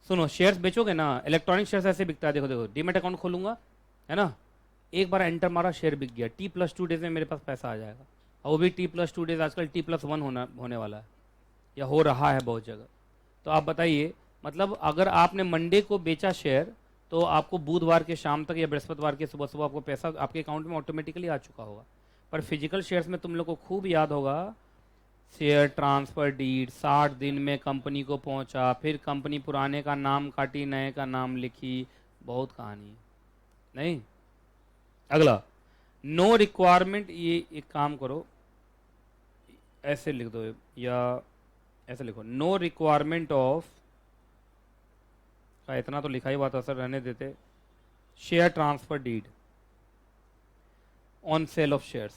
सुनो, शेयर्स बेचोगे ना, इलेक्ट्रॉनिक शेयर्स ऐसे बिकता है, देखो देखो, डीमैट अकाउंट खोलूंगा, है ना, एक बार एंटर मारा, शेयर बिक गया, T+2 डेज में मेरे पास पैसा आ जाएगा। और वो भी T+2 डेज, आजकल T+1 होने वाला है, या हो रहा है बहुत जगह। तो आप बताइए, मतलब अगर आपने मंडे को बेचा शेयर, तो आपको बुधवार के शाम तक या बृहस्पतिवार के सुबह सुबह आपको पैसा आपके अकाउंट में ऑटोमेटिकली आ चुका होगा। पर फिजिकल शेयर्स में तुम लोग को खूब याद होगा, शेयर ट्रांसफर डीड 60 दिन में कंपनी को पहुंचा, फिर कंपनी पुराने का नाम काटी, नए का नाम लिखी, बहुत कहानी है, नहीं। अगला, नो रिक्वायरमेंट, ये एक काम करो, ऐसे लिख दो या ऐसे लिखो, नो रिक्वायरमेंट ऑफ, इतना तो लिखा ही बात है सर, रहने देते, share transfer deed on sale of shares,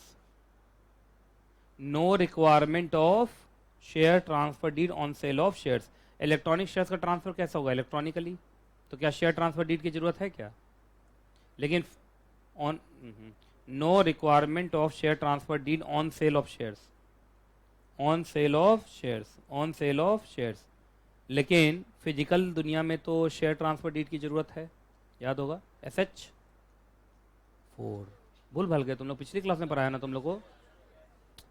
no requirement of share transfer deed on sale of shares. Electronic shares का ट्रांसफर कैसा होगा, इलेक्ट्रॉनिकली, तो क्या शेयर ट्रांसफर डीड की जरूरत है क्या? लेकिन on, no requirement of share transfer deed on sale of shares, on sale of shares, on sale of shares. लेकिन फिजिकल दुनिया में तो शेयर ट्रांसफर डीड की जरूरत है, याद होगा, SH4। भूल भाल गए तुम लोग, पिछली क्लास में पढ़ाया ना तुम लोग को।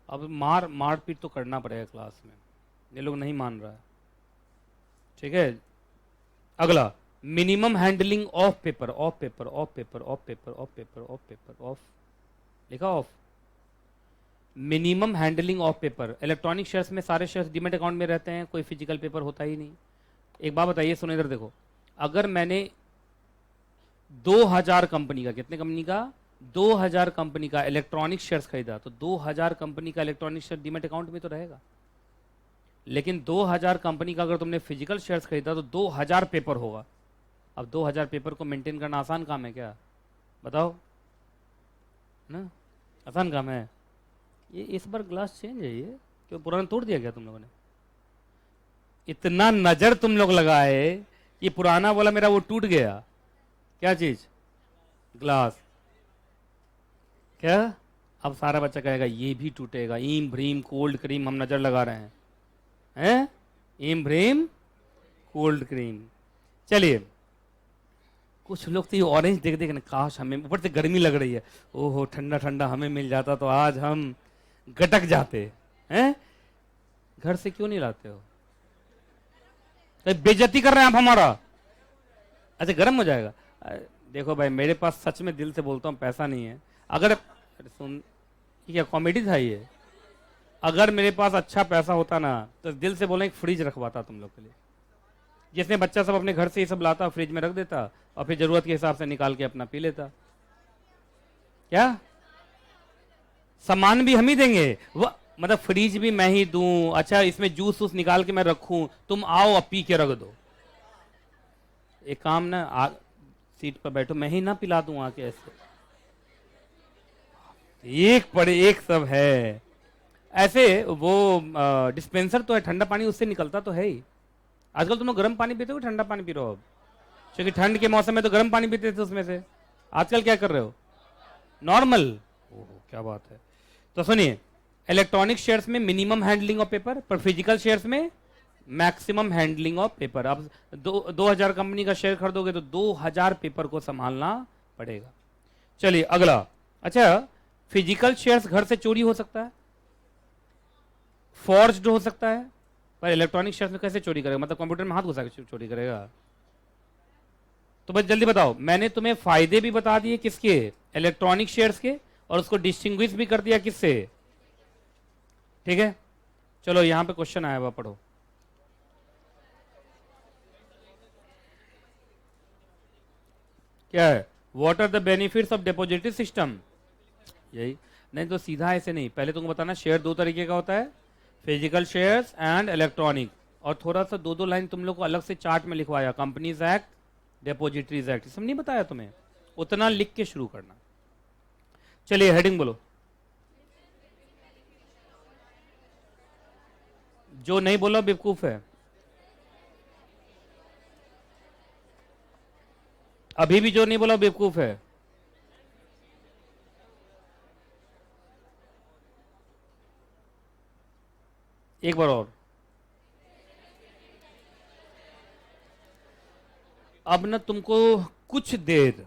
अब मार पीट तो करना पड़ेगा क्लास में, ये लोग नहीं मान रहा है, ठीक है। अगला, minimum handling of paper, of paper, of paper, of paper, of paper, of paper, of लिखा, of, minimum handling of paper. Electronic shares में सारे शेयर्स डीमैट अकाउंट में रहते हैं, कोई फिजिकल पेपर होता ही नहीं। एक बात बताइए, सुनो इधर देखो, अगर मैंने 2000 कंपनी का, कितने कंपनी का, 2000 कंपनी का इलेक्ट्रॉनिक शेयर्स खरीदा, तो 2000 कंपनी का इलेक्ट्रॉनिक शेयर डीमैट अकाउंट में तो रहेगा। लेकिन 2000 कंपनी का अगर तुमने फिजिकल शेयर्स खरीदा तो 2000 पेपर होगा, अब 2000 पेपर को मेंटेन करना आसान काम है क्या? बताओ ना, आसान काम है? ये इस बार ग्लास चेंज है, ये क्यों पुराना तोड़ दिया क्या तुम लोगों ने? इतना नजर तुम लोग लगाए कि पुराना वाला मेरा वो टूट गया। क्या चीज? ग्लास। क्या? अब सारा बच्चा कहेगा ये भी टूटेगा। ईम भ्रीम कोल्ड क्रीम हम नजर लगा रहे हैं? ईम भ्रीम कोल्ड क्रीम। चलिए, कुछ लोग तो ये ऑरेंज देख देख ना, काश हमें, ऊपर से गर्मी लग रही है, ओहो ठंडा ठंडा हमें मिल जाता तो आज हम गटक जाते हैं। घर से क्यों नहीं लाते हो? बेइज्जती कर रहे हैं आप हमारा। अच्छा गर्म हो जाएगा। देखो भाई, मेरे पास सच में दिल से बोलता हूँ पैसा नहीं है। अगर सुन, क्या कॉमेडी था ये? अगर मेरे पास अच्छा पैसा होता ना तो दिल से बोले एक फ्रिज रखवाता तुम लोग के लिए, जिसमें बच्चा सब अपने घर से ये सब लाता, फ्रिज में रख देता और फिर जरूरत के हिसाब से निकाल के अपना पी लेता। क्या सामान भी हम ही देंगे? मतलब फ्रिज भी मैं ही दूं? अच्छा इसमें जूस वूस निकाल के मैं रखूं, तुम आओ अब पी के रख दो। एक काम ना, सीट पर बैठो, मैं ही ना पिला दूं आके ऐसे। एक पड़े एक सब है ऐसे। वो डिस्पेंसर तो है, ठंडा पानी उससे निकलता तो है ही। आजकल तुम लोग गर्म पानी पीते हो, ठंडा पानी पी रहे हो? अब क्योंकि ठंड के मौसम में तो गर्म पानी पीते थे उसमें से, आजकल क्या कर रहे हो? नॉर्मल। ओहो क्या बात है। तो सुनिए, इलेक्ट्रॉनिक शेयर्स में मिनिमम हैंडलिंग ऑफ पेपर, पर फिजिकल शेयर्स में मैक्सिमम हैंडलिंग ऑफ पेपर। अब 2000 कंपनी का शेयर खरीदोगे तो 2000 पेपर को संभालना पड़ेगा। चलिए अगला। अच्छा, फिजिकल शेयर्स घर से चोरी हो सकता है, फॉर्ज्ड हो सकता है, पर इलेक्ट्रॉनिक शेयर्स में कैसे चोरी करेगा? मतलब कंप्यूटर में हाथ घुसा के चोरी करेगा? तो बस जल्दी बताओ, मैंने तुम्हें फायदे भी बता दिए किसके? इलेक्ट्रॉनिक शेयर्स के, और उसको डिस्टिंग्विश भी कर दिया किससे? ठीक है, चलो यहां पे क्वेश्चन आया हुआ, पढ़ो। क्या है? What are the benefits of depository system? यही नहीं तो सीधा ऐसे नहीं, पहले तुमको बताना शेयर दो तरीके का होता है, फिजिकल शेयर्स एंड इलेक्ट्रॉनिक। और थोड़ा सा दो दो लाइन तुम लोग को अलग से चार्ट में लिखवाया, कंपनीज एक्ट, डिपॉजिटरीज एक्ट, सब नहीं बताया तुम्हें? उतना लिख के शुरू करना। चलिए हेडिंग बोलो। जो नहीं बोला बेवकूफ है। अभी भी जो नहीं बोला बेवकूफ है। एक बार और। अब ना तुमको कुछ देर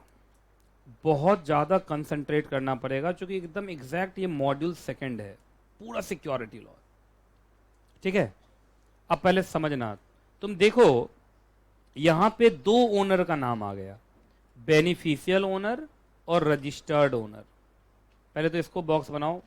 बहुत ज्यादा कंसंट्रेट करना पड़ेगा, क्योंकि एकदम एग्जैक्ट ये मॉड्यूल सेकंड है, पूरा सिक्योरिटी लॉ। ठीक है, अब पहले समझना। तुम देखो यहां पे दो ओनर का नाम आ गया, बेनिफिशियल ओनर और रजिस्टर्ड ओनर। पहले तो इसको बॉक्स बनाओ।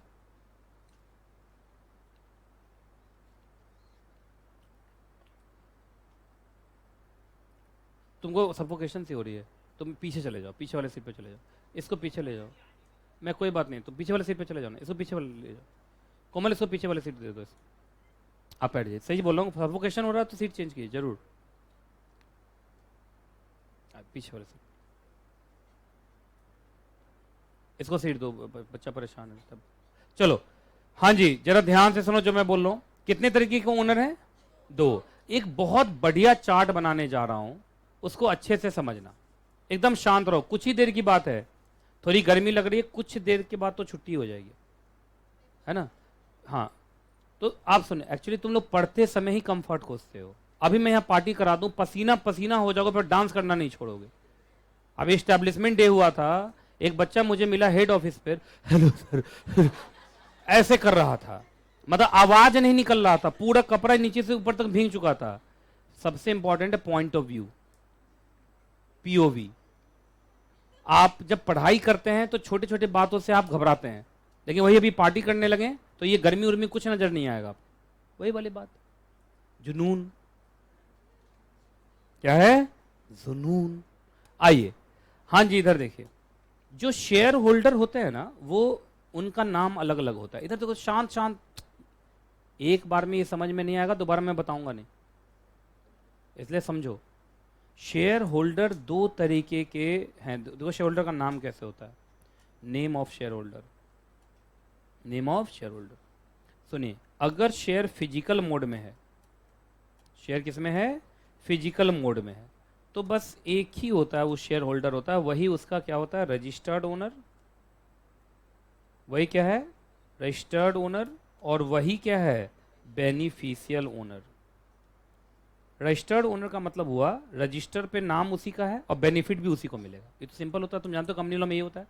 तुमको सफोकेशन सी हो रही है, तुम पीछे चले जाओ, पीछे वाले सीट पे चले जाओ, इसको पीछे ले जाओ। मैं कोई बात नहीं, तुम पीछे वाले सीट पे चले जाओ ना, इसको पीछे वाले ले जाओ। कोमल इसको पीछे वाले सीट दे दो। आप बैठ जाइए, सही बोल रहा हूँ, सफोकेशन हो रहा है तो सीट चेंज कीजिए जरूर। पीछे वाले सीट, इसको सीट दो, बच्चा परेशान है तब। चलो हाँ जी, जरा ध्यान से सुनो जो मैं बोल रहा हूं। कितने तरीके के ओनर हैं? दो। एक बहुत बढ़िया चार्ट बनाने जा रहा हूं, उसको अच्छे से समझना, एकदम शांत रहो, कुछ ही देर की बात है, थोड़ी गर्मी लग रही है, कुछ देर के बाद तो छुट्टी हो जाएगी, है ना? हाँ, तो आप सुने, एक्चुअली तुम लोग पढ़ते समय ही कंफर्ट खोजते हो। अभी मैं यहाँ पार्टी करा दूं, पसीना पसीना हो जाओगे, फिर डांस करना नहीं छोड़ोगे। अभी एस्टैब्लिशमेंट डे हुआ था, एक बच्चा मुझे मिला हेड ऑफिस पर, हेलो सर ऐसे कर रहा था, मतलब आवाज नहीं निकल रहा था, पूरा कपड़ा नीचे से ऊपर तक भींग चुका था। सबसे इंपॉर्टेंट है पॉइंट ऑफ व्यू, पीओवी। आप जब पढ़ाई करते हैं तो छोटे छोटे बातों से आप घबराते हैं, लेकिन वही अभी पार्टी करने लगे तो ये गर्मी उर्मी कुछ नजर नहीं आएगा। वही वाली बात, जुनून। क्या है? जुनून। आइए, हाँ जी इधर देखिए, जो शेयर होल्डर होते हैं ना, वो उनका नाम अलग अलग होता है। इधर देखो, शांत शांत, एक बार में ये समझ में नहीं आएगा, दोबारा मैं बताऊंगा नहीं, इसलिए समझो। शेयर होल्डर दो तरीके के हैं। देखो शेयर होल्डर का नाम कैसे होता है, name of share holder, name of share holder. सुनिए, अगर शेयर फिजिकल मोड में है, शेयर किस में है, फिजिकल मोड में है, तो बस एक ही होता है वो शेयर होल्डर होता है, वही उसका क्या होता है, रजिस्टर्ड ओनर। वही क्या है, रजिस्टर्ड ओनर, और वही क्या है, बेनिफिशियल ओनर। रजिस्टर्ड ओनर का मतलब हुआ रजिस्टर पे नाम उसी का है और बेनिफिट भी उसी को मिलेगा। ये तो सिंपल होता है, तुम जानते हो कंपनी लॉ में ये होता है,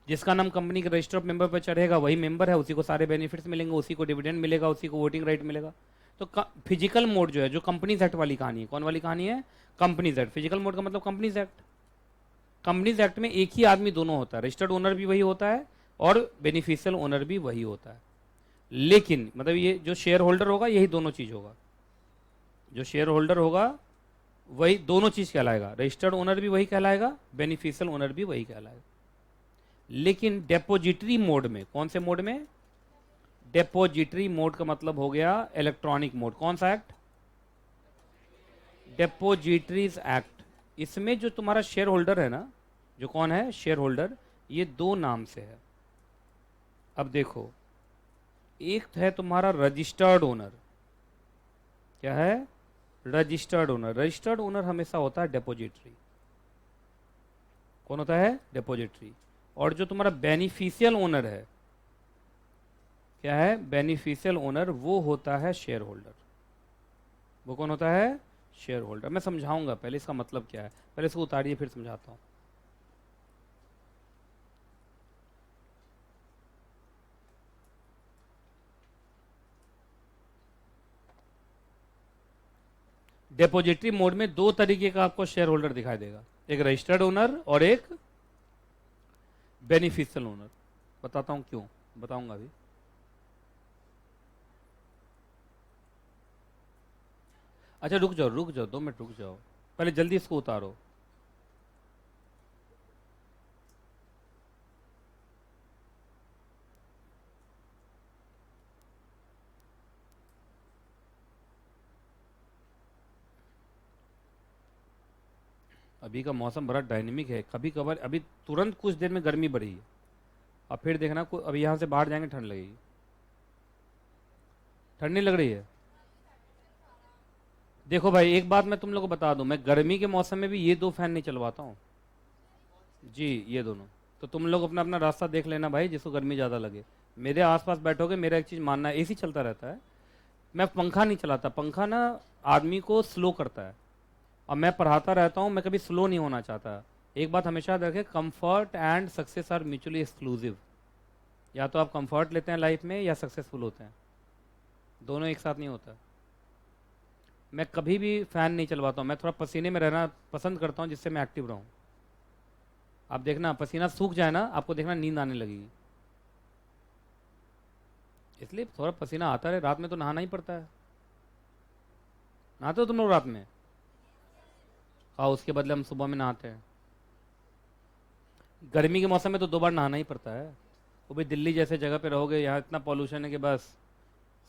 जिसका नाम कंपनी के रजिस्टर मेंबर पर चढ़ेगा वही मेंबर है, उसी को सारे बेनिफिट्स मिलेंगे, उसी को डिविडेंड मिलेगा, उसी को वोटिंग राइट मिलेगा। तो फिजिकल मोड जो है, जो कंपनीज एक्ट वाली कहानी है, कौन वाली कहानी है, कंपनीज एक्ट। फिजिकल मोड का मतलब कंपनीज एक्ट। कंपनीज एक्ट में एक ही आदमी दोनों होता है, रजिस्टर्ड ओनर भी वही होता है और बेनिफिशियल ओनर भी वही होता है। लेकिन मतलब ये जो शेयर होल्डर होगा यही दोनों चीज होगा, जो शेयर होल्डर होगा वही दोनों चीज कहलाएगा, रजिस्टर्ड ओनर भी वही कहलाएगा, बेनिफिशियल ओनर भी वही कहलाएगा। लेकिन डेपोजिटरी मोड में, कौन से मोड में, डेपोजिटरी मोड का मतलब हो गया इलेक्ट्रॉनिक मोड। कौन सा एक्ट, डेपोजिटरीज एक्ट। इसमें जो तुम्हारा शेयर होल्डर है ना, जो कौन है शेयर होल्डर, ये दो नाम से है। अब देखो, एक है तुम्हारा रजिस्टर्ड ओनर, क्या है, रजिस्टर्ड ओनर। रजिस्टर्ड ओनर हमेशा होता है डेपोजिटरी। कौन होता है, डेपोजिटरी। और जो तुम्हारा बेनिफिशियल ओनर है, क्या है, बेनिफिशियल ओनर, वो होता है शेयर होल्डर। वो कौन होता है, शेयर होल्डर। मैं समझाऊंगा पहले इसका मतलब क्या है, पहले इसको उतारिए फिर समझाता हूं। डेपोजिटरी मोड में दो तरीके का आपको शेयर होल्डर दिखाई देगा, एक रजिस्टर्ड ओनर और एक बेनिफिशियल ओनर। बताता हूं क्यों, बताऊंगा अभी। अच्छा रुक जाओ, रुक जाओ, 2 मिनट रुक जाओ, पहले जल्दी इसको उतारो। अभी का मौसम बड़ा डायनेमिक है, कभी कभार अभी तुरंत कुछ देर में गर्मी बढ़ी है, और फिर देखना अभी यहाँ से बाहर जाएंगे ठंड लगेगी। ठंड नहीं लग रही है। देखो भाई एक बात मैं तुम लोग को बता दूं, मैं गर्मी के मौसम में भी ये दो फैन नहीं चलवाता हूँ जी, ये दोनों। तो तुम लोग अपना अपना रास्ता देख लेना भाई, जिसको गर्मी ज़्यादा लगे। मेरे आसपास बैठोगे, मेरा एक चीज़ मानना है, एसी चलता रहता है, मैं पंखा नहीं चलाता। पंखा ना आदमी को स्लो करता है, और मैं पढ़ाता रहता हूँ, मैं कभी स्लो नहीं होना चाहता। एक बात हमेशा याद रखें, comfort and success are mutually exclusive. या तो आप कंफर्ट लेते हैं लाइफ में या सक्सेसफुल होते हैं, दोनों एक साथ नहीं होता। मैं कभी भी फ़ैन नहीं चलवाता हूँ, मैं थोड़ा पसीने में रहना पसंद करता हूँ, जिससे मैं एक्टिव रहूँ। आप देखना पसीना सूख जाए ना, आपको देखना नींद आने लगेगी। इसलिए थोड़ा पसीना आता रहे, रात में तो नहाना ही पड़ता है। नहाते हो तुम लोग रात में? हाँ, उसके बदले हम सुबह में नहाते हैं। गर्मी के मौसम में तो 2 बार नहाना ही पड़ता है। वो भी दिल्ली जैसे जगह पे रहोगे, यहाँ इतना पॉल्यूशन है कि बस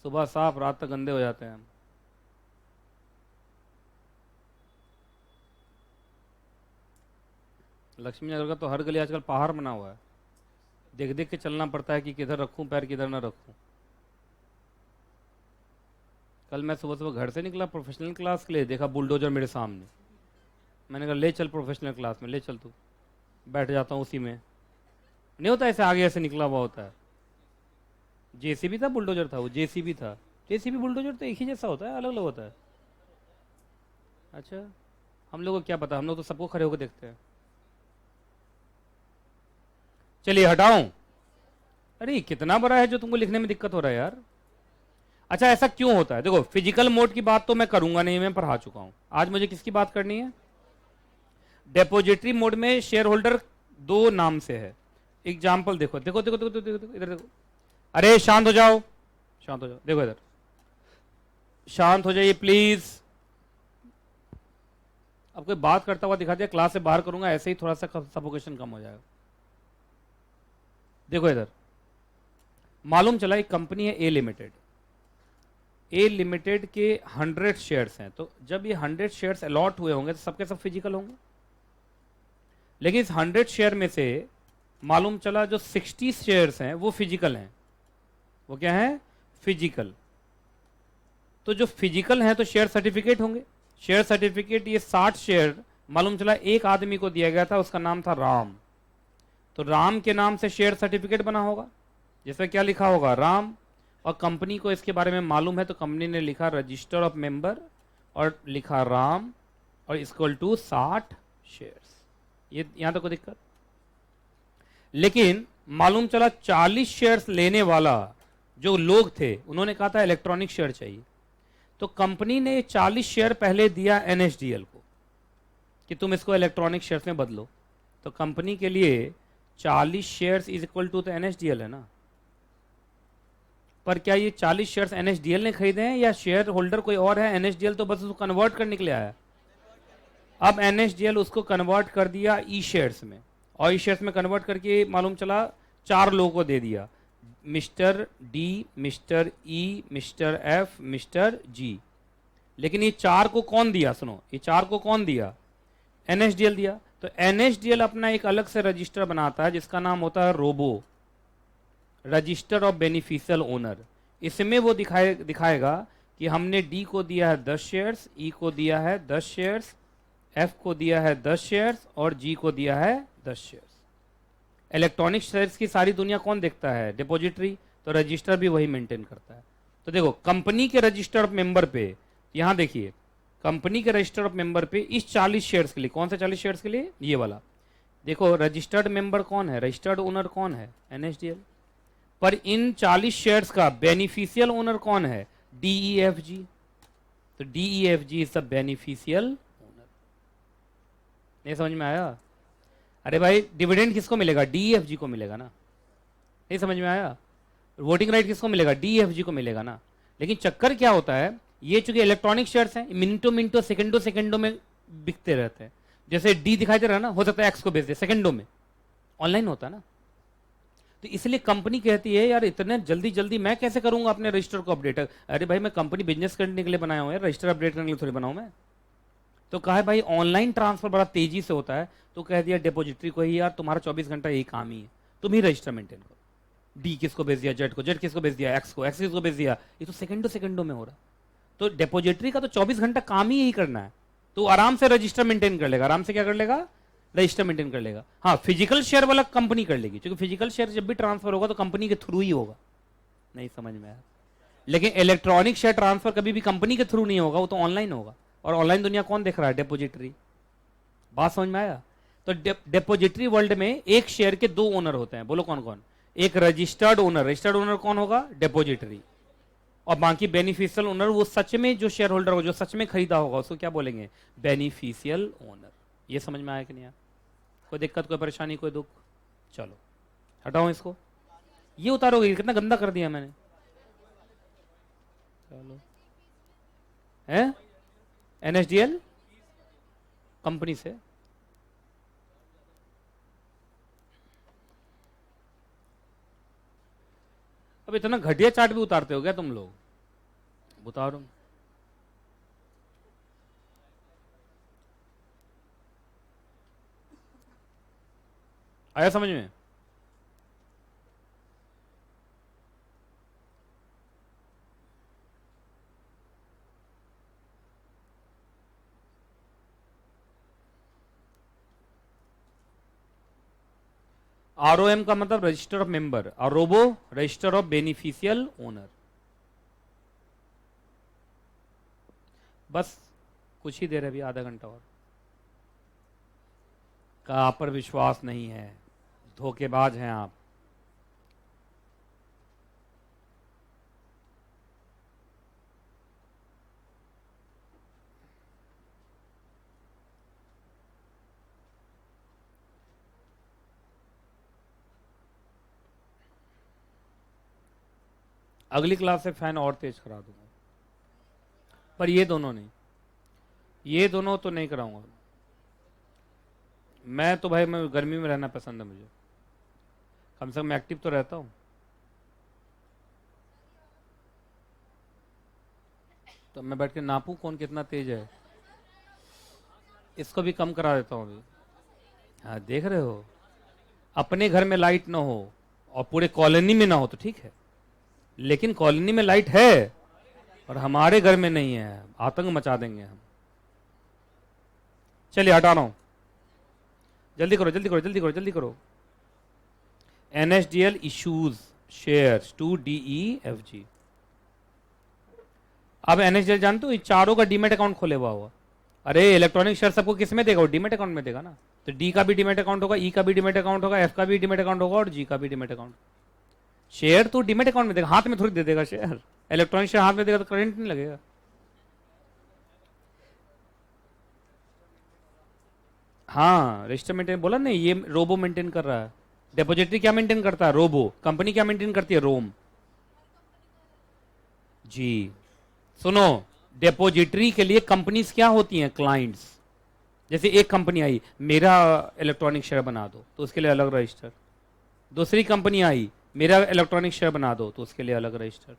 सुबह साफ, रात तक गंदे हो जाते हैं हम। लक्ष्मी नगर का तो हर गली आजकल पहाड़ बना हुआ है, देख देख के चलना पड़ता है कि किधर रखूं पैर, किधर ना रखूं। कल मैं सुबह सुबह घर से निकला प्रोफेशनल क्लास के लिए, देखा बुलडोजर मेरे सामने। मैंने कहा ले चल प्रोफेशनल क्लास में, ले चल तू। बैठ जाता हूँ उसी में। नहीं होता ऐसे, आगे ऐसे निकला हुआ होता है। जेसीबी था, बुलडोजर था, वो जेसीबी था। जेसीबी बुलडोजर तो एक ही जैसा होता है, अलग अलग होता है। अच्छा, हम लोग को क्या पता, हम लोग तो सबको खड़े होकर देखते हैं। चलिए हटाऊं। अरे कितना बड़ा है जो तुमको लिखने में दिक्कत हो रहा है यार। अच्छा ऐसा क्यों होता है, देखो फिजिकल मोड की बात तो मैं करूंगा नहीं, मैं पढ़ा चुका हूं। आज मुझे किसकी बात करनी है, डेपोजिटरी मोड में शेयर होल्डर 2 नाम से है। एग्जाम्पल देखो, देखो देखो देखो देखो, देखो इधर देखो। अरे शांत हो जाओ, शांत हो जाओ, देखो इधर, शांत हो जाइए प्लीज। अब कोई बात करता हुआ दिखा दिया, क्लास से बाहर करूंगा, ऐसे ही थोड़ा सा सफोकेशन कम हो जाएगा। देखो इधर, मालूम चला एक कंपनी है ए लिमिटेड। ए लिमिटेड के 100 शेयर्स हैं, तो जब ये 100 शेयर्स अलॉट हुए होंगे तो सबके सब फिजिकल होंगे। लेकिन इस 100 शेयर में से मालूम चला जो 60 शेयर्स हैं वो फिजिकल हैं। वो क्या है? फिजिकल। तो जो फिजिकल हैं तो शेयर सर्टिफिकेट होंगे। शेयर सर्टिफिकेट ये 60 शेयर मालूम चला एक आदमी को दिया गया था, उसका नाम था राम। तो राम के नाम से शेयर सर्टिफिकेट बना होगा, जिसमें क्या लिखा होगा? राम। और कंपनी को इसके बारे में मालूम है तो कंपनी ने लिखा रजिस्टर ऑफ मेंबर और लिखा राम और इक्वल टू 60 शेयर्स। ये यहां तक कोई दिक्कत? लेकिन मालूम चला 40 शेयर्स लेने वाला जो लोग थे उन्होंने कहा था इलेक्ट्रॉनिक शेयर चाहिए। तो कंपनी ने 40 शेयर पहले दिया एनएसडीएल को कि तुम इसको इलेक्ट्रॉनिक शेयर्स में बदलो। तो कंपनी के लिए 40 शेयर्स इज इक्वल टू तो एनएसडीएल है ना। पर क्या ये 40 शेयर्स एनएसडीएल ने खरीदे हैं या शेयर होल्डर कोई और है? एनएसडीएल तो बस उसको कन्वर्ट करने के लिए आया। अब एनएसडीएल उसको कन्वर्ट कर दिया ई शेयर्स में, और ई शेयर्स में कन्वर्ट करके मालूम चला 4 लोगों को दे दिया, मिस्टर डी, मिस्टर ई, मिस्टर एफ, मिस्टर जी। लेकिन ये 4 को कौन दिया? सुनो, ये 4 को कौन दिया? एनएसडीएल दिया। तो एनएसडीएल अपना एक अलग से रजिस्टर बनाता है जिसका नाम होता है ROBO, register of beneficial owner. इसमें वो दिखाएगा कि हमने डी को दिया है 10 शेयर्स, ई को दिया है 10 शेयर्स, एफ को दिया है 10 शेयर्स और जी को दिया है 10 शेयर्स। इलेक्ट्रॉनिक शेयर्स की सारी दुनिया कौन देखता है? डिपॉजिटरी। तो रजिस्टर भी वही मेंटेन करता है। तो देखो कंपनी के रजिस्टर ऑफ मेंबर पे, यहां देखिए कंपनी के रजिस्टर ऑफ मेंबर पे इस 40 शेयर्स के लिए, कौन से 40 शेयर्स के लिए? ये वाला देखो, रजिस्टर्ड मेंबर कौन है? रजिस्टर्ड ओनर कौन है? एनएसडीएल। पर इन 40 शेयर्स का बेनिफिशियल ओनर कौन है? डीईएफजी। तो डीईएफजी इज द बेनिफिशियल ओनर। नहीं समझ में आया? अरे भाई डिविडेंड किसको मिलेगा? डीईएफजी को मिलेगा ना। नहीं समझ में आया? वोटिंग राइट किसको मिलेगा? डीईएफजी को मिलेगा ना। लेकिन चक्कर क्या होता है, ये चूंकि इलेक्ट्रॉनिक शेयर्स हैं, मिनटों मिनटों सेकंडों सेकंडों में बिकते रहते हैं। जैसे डी दिखाई दे रहा है ना, हो सकता है एक्स को बेच दे सेकंडों में, ऑनलाइन होता है ना। तो इसलिए कंपनी कहती है यार इतने जल्दी जल्दी मैं कैसे करूंगा अपने रजिस्टर को अपडेट? अरे भाई मैं कंपनी बिजनेस करने के लिए बनाया हूं यार, रजिस्टर अपडेट करने के लिए थोड़ी बनाऊं मैं। तो कहा है भाई ऑनलाइन ट्रांसफर बड़ा तेजी से होता है, तो कह दिया डिपॉजिटरी को ही यार तुम्हारा 24 घंटा यही काम ही है, तुम ही रजिस्टर मेंटेन करो। डी किसको भेज दिया? जेड को। जेड किसको भेज दिया? एक्स को। एक्स किसको भेज दिया? ये तो सेकंडों सेकंडों में हो रहा। तो डिपॉजिटरी का तो 24 घंटा काम ही यही करना है, तो आराम से रजिस्टर मेंटेन कर लेगा। आराम से क्या कर लेगा? रजिस्टर मेंटेन कर लेगा। हाँ, फिजिकल शेयर वाला कंपनी कर लेगी, क्योंकि फिजिकल शेयर जब भी ट्रांसफर होगा तो कंपनी के थ्रू ही होगा। नहीं समझ में आया? लेकिन इलेक्ट्रॉनिक शेयर ट्रांसफर कभी भी कंपनी के थ्रू नहीं होगा, वो तो ऑनलाइन होगा। और ऑनलाइन दुनिया कौन देख रहा है? डिपॉजिटरी। बात समझ में आया? तो डिपॉजिटरी वर्ल्ड में एक शेयर के 2 ओनर होते हैं। बोलो कौन कौन? एक रजिस्टर्ड ओनर। रजिस्टर्ड ओनर कौन होगा? डिपॉजिटरी। और बाकी बेनिफिशियल ओनर, वो सच में जो शेयर होल्डर होगा, जो सच में खरीदा होगा, उसको क्या बोलेंगे? Beneficial owner. ये समझ में आया कि नहीं आया? कोई दिक्कत, कोई परेशानी, कोई दुख? चलो हटाओ इसको, ये उतारोगे। कितना गंदा कर दिया मैंने। चलो है एनएसडीएल कंपनी से। अब इतना घटिया चार्ट भी उतारते हो क्या तुम लोग? उतारो। आया समझ में? आरओएम का मतलब रजिस्टर ऑफ मेंबर, और ROBO register of beneficial owner. बस कुछ ही देर है, अभी आधा घंटा और। का आप पर विश्वास नहीं है, धोखेबाज हैं आप। अगली क्लास से फैन और तेज करा दूंगा, पर ये दोनों नहीं, ये दोनों तो नहीं कराऊंगा मैं। तो भाई मैं गर्मी में रहना पसंद है मुझे, कम से कम एक्टिव तो रहता हूँ। तो मैं बैठ के नापूं कौन कितना तेज है। इसको भी कम करा देता हूँ अभी। हाँ देख रहे हो, अपने घर में लाइट ना हो और पूरे कॉलोनी में ना हो तो ठीक है, लेकिन कॉलोनी में लाइट है और हमारे घर में नहीं है, आतंक मचा देंगे हम। चलिए हटा रहा हूं, जल्दी करो जल्दी करो जल्दी करो जल्दी करो। NSDL issues shares to DEFG। अब NSDL जानते हो, ये चारों का डीमेट अकाउंट खोले हुआ। अरे इलेक्ट्रॉनिक शेयर सबको किस में देगा, वो डीमेट अकाउंट में देगा ना। तो डी का भी डीमेट अकाउंट होगा, ई का भी डीमेट अकाउंट होगा, एफ का भी डीमेट अकाउंट होगा और जी का भी डीमेट अकाउंट। शेयर तो डीमेट अकाउंट में देगा, हाथ में थोड़ी दे देगा शेयर। इलेक्ट्रॉनिक शेयर हाथ में देगा तो करंट नहीं लगेगा। हाँ रजिस्टर मेंटेन बोला नहीं, ये रोबो मेंटेन कर रहा है। डिपॉजिटरी क्या मेंटेन करता है, रोबो। कंपनी क्या मेंटेन करती है, रोम। जी सुनो, डिपॉजिटरी के लिए कंपनीज क्या होती हैं, क्लाइंट्स। जैसे एक कंपनी आई, मेरा इलेक्ट्रॉनिक शेयर बना दो, तो उसके लिए अलग रजिस्टर। दूसरी कंपनी आई, मेरा इलेक्ट्रॉनिक शेयर बना दो, तो उसके लिए अलग रजिस्टर।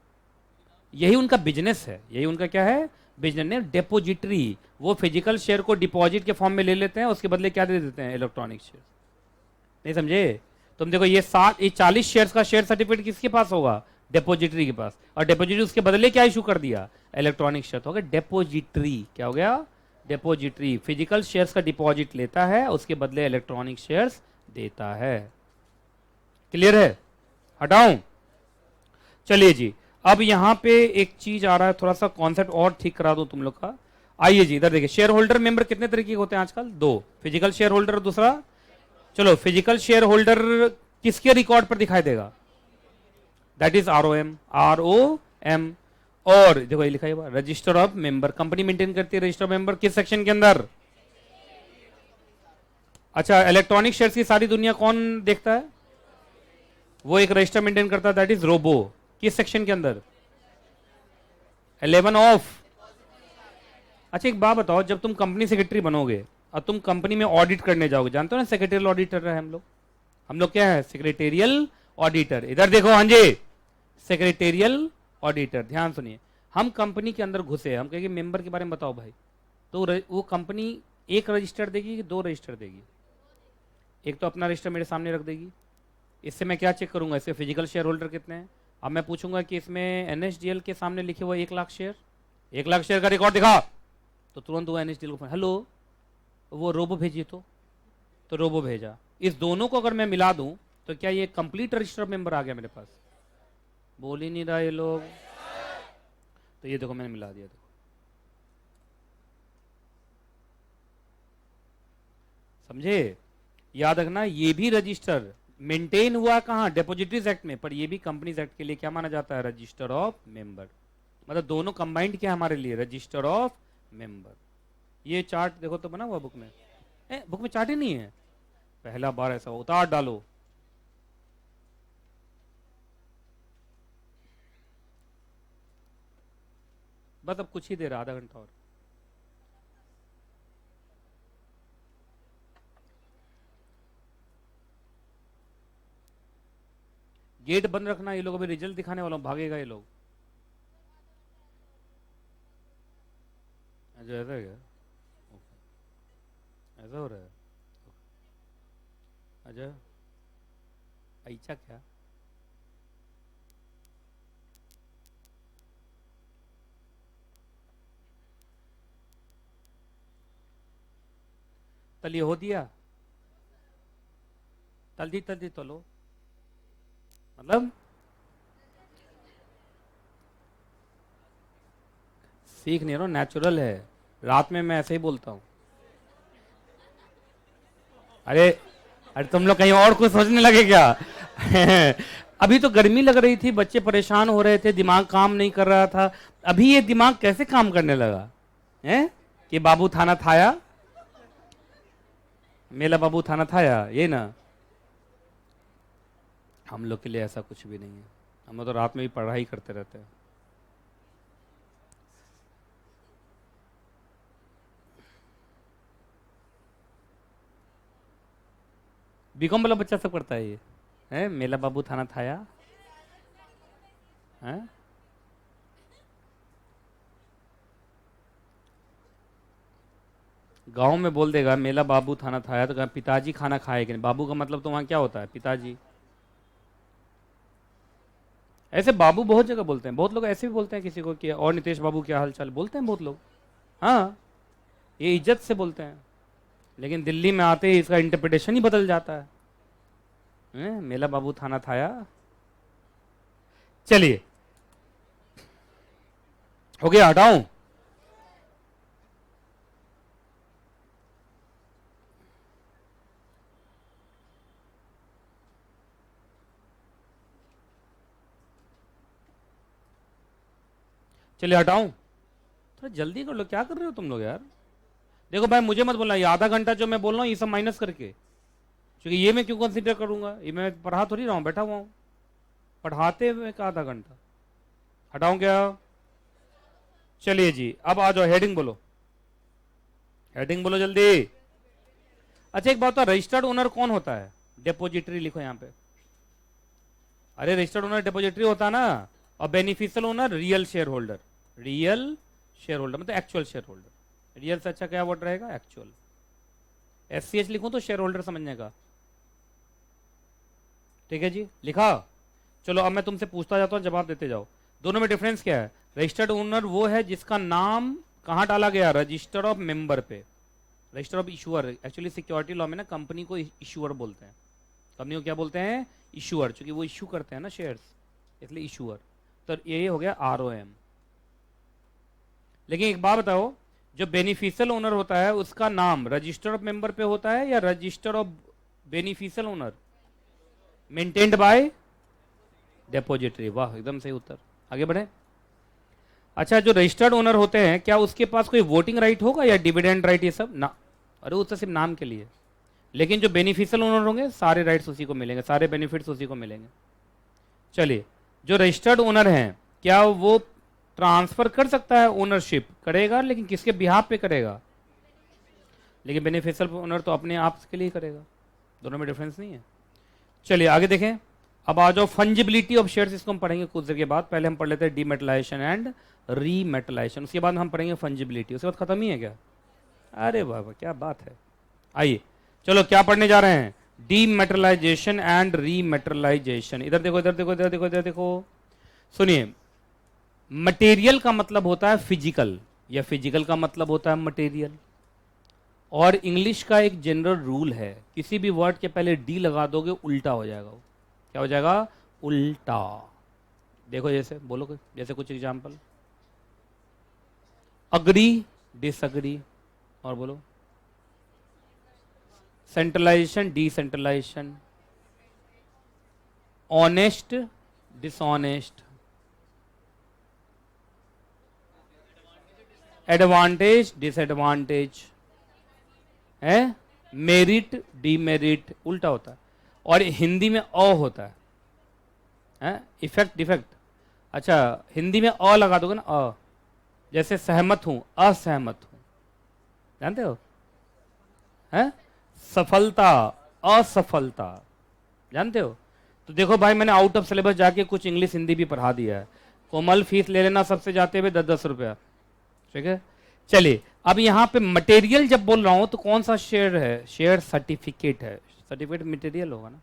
यही उनका बिजनेस है, यही उनका क्या है, बिजनेस ने डिपॉजिटरी। वो फिजिकल शेयर को डिपॉजिट के फॉर्म में ले लेते हैं, उसके बदले क्या दे देते हैं, इलेक्ट्रॉनिक शेयर। नहीं समझे तुम। देखो ये 40 शेयर्स का शेयर सर्टिफिकेट किसके पास होगा, डिपॉजिटरी के पास। और डिपॉजिटरी उसके बदले क्या इशू कर दिया, इलेक्ट्रॉनिक शेयर। तो हो गया डिपॉजिटरी, क्या हो गया, डिपॉजिटरी। फिजिकल शेयर्स का डिपॉजिट लेता है, उसके बदले इलेक्ट्रॉनिक शेयर्स देता है। क्लियर है, हटाऊं। चलिए जी, अब यहां पे एक चीज आ रहा है, थोड़ा सा कॉन्सेप्ट और ठीक करा दो तुम लोग का। आइए जी इधर देखिए, शेयर होल्डर मेंबर कितने तरीके के होते हैं आजकल, दो। फिजिकल शेयर होल्डर, दूसरा, चलो फिजिकल शेयर होल्डर किसके रिकॉर्ड पर दिखाई देगा, दैट इज ROM। और देखो ये लिखा है register of member. Company maintain करती है रजिस्टर ऑफ मेंबर, किस सेक्शन के अंदर। अच्छा, इलेक्ट्रॉनिक शेयर्स की सारी दुनिया कौन देखता है, वो एक रजिस्टर मेंटेन करता है, दैट इज रोबो। किस सेक्शन के अंदर, 11 ऑफ। अच्छा एक बात बताओ, जब तुम कंपनी सेक्रेटरी बनोगे और तुम कंपनी में ऑडिट करने जाओगे, जानते हो ना सेक्रेटरियल ऑडिटर है हम लोग क्या है, सेक्रेटेरियल ऑडिटर। इधर देखो हाँ जी, सेक्रेटेरियल ऑडिटर। ध्यान सुनिए, हम कंपनी के अंदर घुसे, हम कहेंगे मेंबर के बारे में बताओ भाई, तो वो कंपनी एक रजिस्टर देगी कि दो रजिस्टर देगी। एक तो अपना रजिस्टर मेरे सामने रख देगी, इससे मैं क्या चेक करूंगा, इससे फिजिकल शेयर होल्डर कितने हैं। अब मैं पूछूंगा कि इसमें NSDL के सामने लिखे हुए 1 लाख शेयर, 1 लाख शेयर का रिकॉर्ड दिखा, तो तुरंत वो NSDL को हेलो, वो रोबो भेजिए, तो रोबो भेजा। इस दोनों को अगर मैं मिला दूं तो क्या ये कंप्लीट रजिस्टर मेंबर आ गया मेरे पास, बोल ही नहीं रहा ये लोग। तो ये देखो मैंने मिला दिया, देखो समझे। याद रखना, ये भी रजिस्टर मेंटेन हुआ कहां, डिपॉजिटरीज एक्ट में, पर ये भी कंपनीज एक्ट के लिए क्या माना जाता है, रजिस्टर ऑफ मेंबर। मतलब दोनों कंबाइंड क्या हमारे लिए, रजिस्टर ऑफ मेंबर। ये चार्ट देखो तो बना हुआ बुक में, बुक में चार्ट ही नहीं है, पहला बार ऐसा, उतार डालो। बस अब कुछ ही देर, आधा घंटा और। गेट बंद रखना, ये लोग अभी रिजल्ट दिखाने वाला हूं, भागेगा ये लोग। अच्छा ऐसा है क्या, ऐसा हो रहा है। अच्छा ऐसा क्या, तल ये हो दिया, तल दी तलो, मतलब सीख नहीं रहा, नेचुरल है। रात में मैं ऐसे ही बोलता हूं। अरे अरे तुम लोग कहीं और कुछ सोचने लगे क्या अभी तो गर्मी लग रही थी, बच्चे परेशान हो रहे थे, दिमाग काम नहीं कर रहा था। अभी ये दिमाग कैसे काम करने लगा है कि बाबू थाना थाया, मेला बाबू थाना थाया, ये ना। हम लोग के लिए ऐसा कुछ भी नहीं है, हम लोग तो रात में भी पढ़ाई करते रहते हैं। बीकॉम वाला बच्चा सब करता है ये, है मेला बाबू थाना थाया है। गांव में बोल देगा मेला बाबू थाना थाया, तो कहा पिताजी खाना खाए कि नहीं। बाबू का मतलब तो वहां क्या होता है, पिताजी। ऐसे बाबू बहुत जगह बोलते हैं, बहुत लोग ऐसे भी बोलते हैं किसी को कि और नितेश बाबू क्या हाल चाल, बोलते हैं बहुत लोग। हाँ, ये इज्जत से बोलते हैं। लेकिन दिल्ली में आते ही इसका इंटरप्रिटेशन ही बदल जाता है। मेला बाबू थाना थाया। चलिए, हो गया, हटाऊं? चलिए हटाऊं? थोड़ा जल्दी कर लो, क्या कर रहे हो तुम लोग यार। देखो भाई, मुझे मत बोलना, ये आधा घंटा जो मैं बोल रहा हूँ ये सब माइनस करके, क्योंकि ये मैं क्यों कंसीडर करूंगा, ये मैं पढ़ा थोड़ी रहा हूँ, बैठा हुआ हूँ पढ़ाते हुए का आधा घंटा। हटाऊं क्या? चलिए जी, अब आ जाओ, हेडिंग बोलो, हेडिंग बोलो जल्दी। अच्छा एक बात, तो रजिस्टर्ड ओनर कौन होता है? डिपोजिटरी लिखो यहाँ पे। अरे रजिस्टर्ड ओनर डिपोजिटरी होता है ना, और beneficial owner real share holder. Real share holder मतलब एक्चुअल शेयर होल्डर। रियल से अच्छा क्या वर्ड रहेगा, एक्चुअल। एससीएच लिखूं तो शेयर होल्डर समझने का। ठीक है जी, लिखा। चलो अब मैं तुमसे पूछता जाता हूं, जवाब देते जाओ। दोनों में डिफरेंस क्या है? रजिस्टर्ड ओनर वो है जिसका नाम कहां डाला गया, रजिस्टर ऑफ मेंबर पे। Register of issuer, actually security law में ना कंपनी को इशूअर बोलते हैं। कंपनी को क्या बोलते हैं, इशूअर, क्योंकि वो इशू करते हैं ना शेयर्स, इसलिए इशूअर। तो ये हो गया आरओएम। लेकिन एक बात बताओ, जो बेनिफिशियल ओनर होता है उसका नाम रजिस्टर ऑफ मेंबर पे होता है या register of beneficial owner, maintained by depository. वाह, एकदम सही उत्तर। आगे बढ़े। अच्छा, जो रजिस्टर्ड ओनर होते हैं क्या उसके पास कोई वोटिंग राइट होगा या डिविडेंड राइट, ये सब ना? अरे वो तो सिर्फ नाम के लिए। लेकिन जो बेनिफिशियल ओनर होंगे सारे राइट्स उसी को मिलेंगे, सारे बेनिफिट्स उसी को मिलेंगे। चलिए, जो रजिस्टर्ड ओनर हैं क्या वो ट्रांसफर कर सकता है? ओनरशिप करेगा, लेकिन किसके बिहाफ पे करेगा? लेकिन बेनिफिशियल ओनर तो अपने आप के लिए करेगा। दोनों में डिफरेंस नहीं है। चलिए आगे देखें। अब आ जाओ फंजिबिलिटी ऑफ शेयर्स, इसको हम पढ़ेंगे कुछ देर के बाद। पहले हम पढ़ लेते हैं डीमेटलाइजेशन एंड रीमेटलाइजेशन, उसके बाद हम पढ़ेंगे फंजिबिलिटी, उसके बाद खत्म ही है क्या? अरे बाबा क्या बात है। आइए, चलो क्या पढ़ने जा रहे हैं, डीमेटलाइजेशन एंड रीमेटलाइजेशन। इधर देखो, इधर देखो, इधर देखो, इधर देखो, सुनिए। मटेरियल का मतलब होता है फिजिकल, या फिजिकल का मतलब होता है मटेरियल। और इंग्लिश का एक जनरल रूल है, किसी भी वर्ड के पहले डी लगा दोगे उल्टा हो जाएगा वो। क्या हो जाएगा? उल्टा। देखो जैसे बोलो, जैसे कुछ एग्जांपल, अग्री, डिसअग्री, और बोलो centralisation, decentralisation, honest, dishonest, advantage, disadvantage, है मेरिट, डीमेरिट, उल्टा होता है। और हिंदी में अ होता है, इफेक्ट डिफेक्ट। अच्छा, हिंदी में अ लगा दोगे ना, अ, जैसे सहमत हूं, असहमत हूं, जानते हो? है सफलता, असफलता, जानते हो? तो देखो भाई, मैंने आउट ऑफ सिलेबस जाके कुछ इंग्लिश हिंदी भी पढ़ा दिया है। कोमल फीस ले लेना सबसे जाते हुए 10-10 रुपया। ठीक है, चलिए। अब यहाँ पे मटेरियल जब बोल रहा हूं तो कौन सा शेयर है? शेयर सर्टिफिकेट है। सर्टिफिकेट मटेरियल होगा ना?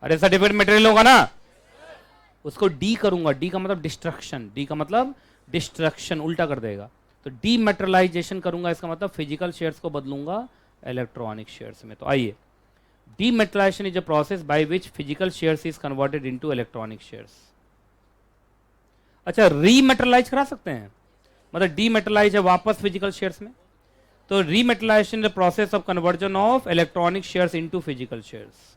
अरे सर्टिफिकेट मटेरियल होगा ना? उसको डी करूंगा, डी का मतलब डिस्ट्रक्शन, डी का मतलब डिस्ट्रक्शन, उल्टा कर देगा। तो डीमेटलाइजेशन करूंगा, इसका मतलब फिजिकल शेयर्स को बदलूंगा इलेक्ट्रॉनिक शेयर्स में। तो आइए, dematerialisation is a process by which physical shares is converted into electronic shares. अच्छा, रीमेटलाइज करा सकते हैं, मतलब डीमेटलाइज है वापस फिजिकल शेयर्स में। तो rematerialisation is the process of conversion of electronic shares into physical shares.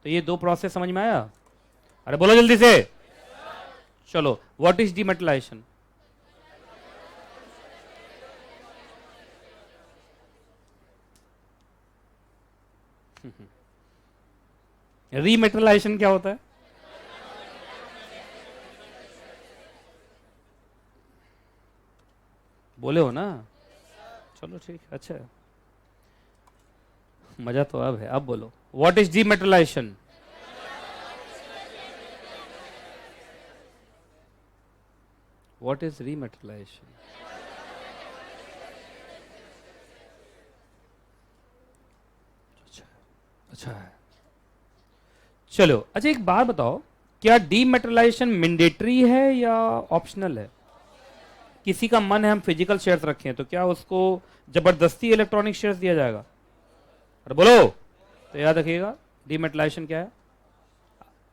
तो ये दो प्रोसेस समझ में आया? अरे बोलो जल्दी से। चलो, व्हाट इज डीमेटलाइजेशन? रीमेटलाइजेशन क्या होता है? बोले हो ना? चलो ठीक, अच्छा है। मजा तो अब है, अब बोलो what is dematerialisation? What is rematerialisation? अच्छा है। चलो अच्छा एक बात बताओ, क्या डीमेटलाइजेशन मैंडेटरी है या ऑप्शनल है? किसी का मन है हम फिजिकल शेयर्स रखें तो क्या उसको जबरदस्ती इलेक्ट्रॉनिक शेयर्स दिया जाएगा? अरे बोलो। तो याद रखिएगा डीमेटलाइजेशन क्या है।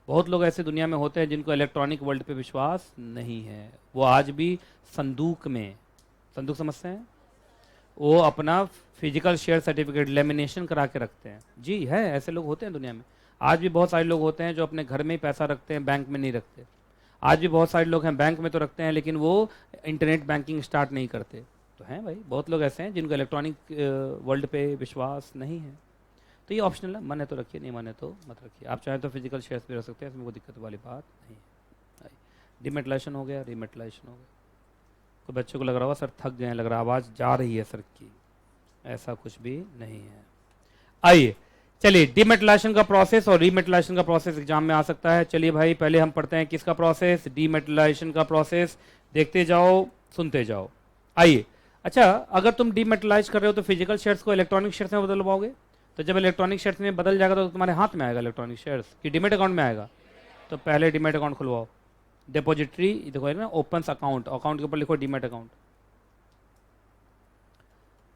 बहुत लोग ऐसे दुनिया में होते हैं जिनको इलेक्ट्रॉनिक वर्ल्ड पे विश्वास नहीं है, वो आज भी संदूक में, संदूक समझते हैं, वो अपना फिजिकल शेयर सर्टिफिकेट लेमिनेशन करा के रखते हैं। जी है, ऐसे लोग होते हैं दुनिया में। आज भी बहुत सारे लोग होते हैं जो अपने घर में ही पैसा रखते हैं, बैंक में नहीं रखते। आज भी बहुत सारे लोग हैं बैंक में तो रखते हैं लेकिन वो इंटरनेट बैंकिंग स्टार्ट नहीं करते। तो हैं भाई, बहुत लोग ऐसे हैं जिनको इलेक्ट्रॉनिक वर्ल्ड पे विश्वास नहीं है। तो ये ऑप्शनल है, मन है तो रखिए, नहीं मन है तो मत रखिए। आप चाहें तो फिजिकल शेयर्स भी रख सकते हैं, इसमें कोई दिक्कत वाली बात नहीं है। डिमेटलाइजेशन हो गया, रिमेटलाइजेशन हो गया। तो बच्चों को लग रहा होगा सर थक गए, लग रहा आवाज़ जा रही है सर की, ऐसा कुछ भी नहीं है। आइए चलिए, डिमेटलाइजेशन का प्रोसेस और रीमेटलाइजेशन का प्रोसेस एग्जाम में आ सकता है। चलिए भाई पहले हम पढ़ते हैं किसका प्रोसेस, डिमेटलाइजेशन का प्रोसेस। देखते जाओ सुनते जाओ। आइए, अच्छा अगर तुम डिमेटलाइज कर रहे हो तो फिजिकल शेयर्स को इलेक्ट्रॉनिक शेयर्स में बदलवाओगे। तो जब इलेक्ट्रॉनिक शेयर्स में बदल जाएगा तो तुम्हारे हाथ में आएगा इलेक्ट्रॉनिक शेयर्स कि डिमेट अकाउंट में आएगा। तो पहले डिमेट अकाउंट खुलवाओ। डिपॉजिटरी देखो ना, ओपन अकाउंट, अकाउंट के ऊपर लिखो डिमेट अकाउंट।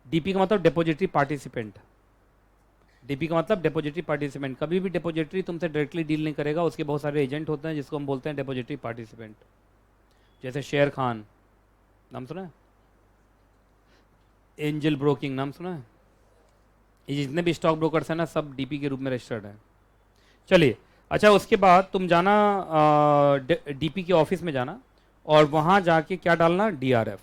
डीपी का मतलब डिपॉजिटरी पार्टिसिपेंट। डीपी का मतलब डिपॉजिटरी पार्टिसिपेंट। कभी भी डिपॉजिटरी तुमसे डायरेक्टली डील नहीं करेगा, उसके बहुत सारे एजेंट होते हैं जिसको हम बोलते हैं डिपॉजिटरी पार्टिसिपेंट। जैसे शेर खान, नाम सुना है? एंजल ब्रोकिंग, नाम सुना है? ये जितने भी स्टॉक ब्रोकर्स हैं ना, सब डीपी के रूप में रजिस्टर्ड हैं। चलिए, अच्छा उसके बाद तुम जाना डीपी के ऑफिस में जाना और वहां जाके क्या डालना, डीआरएफ।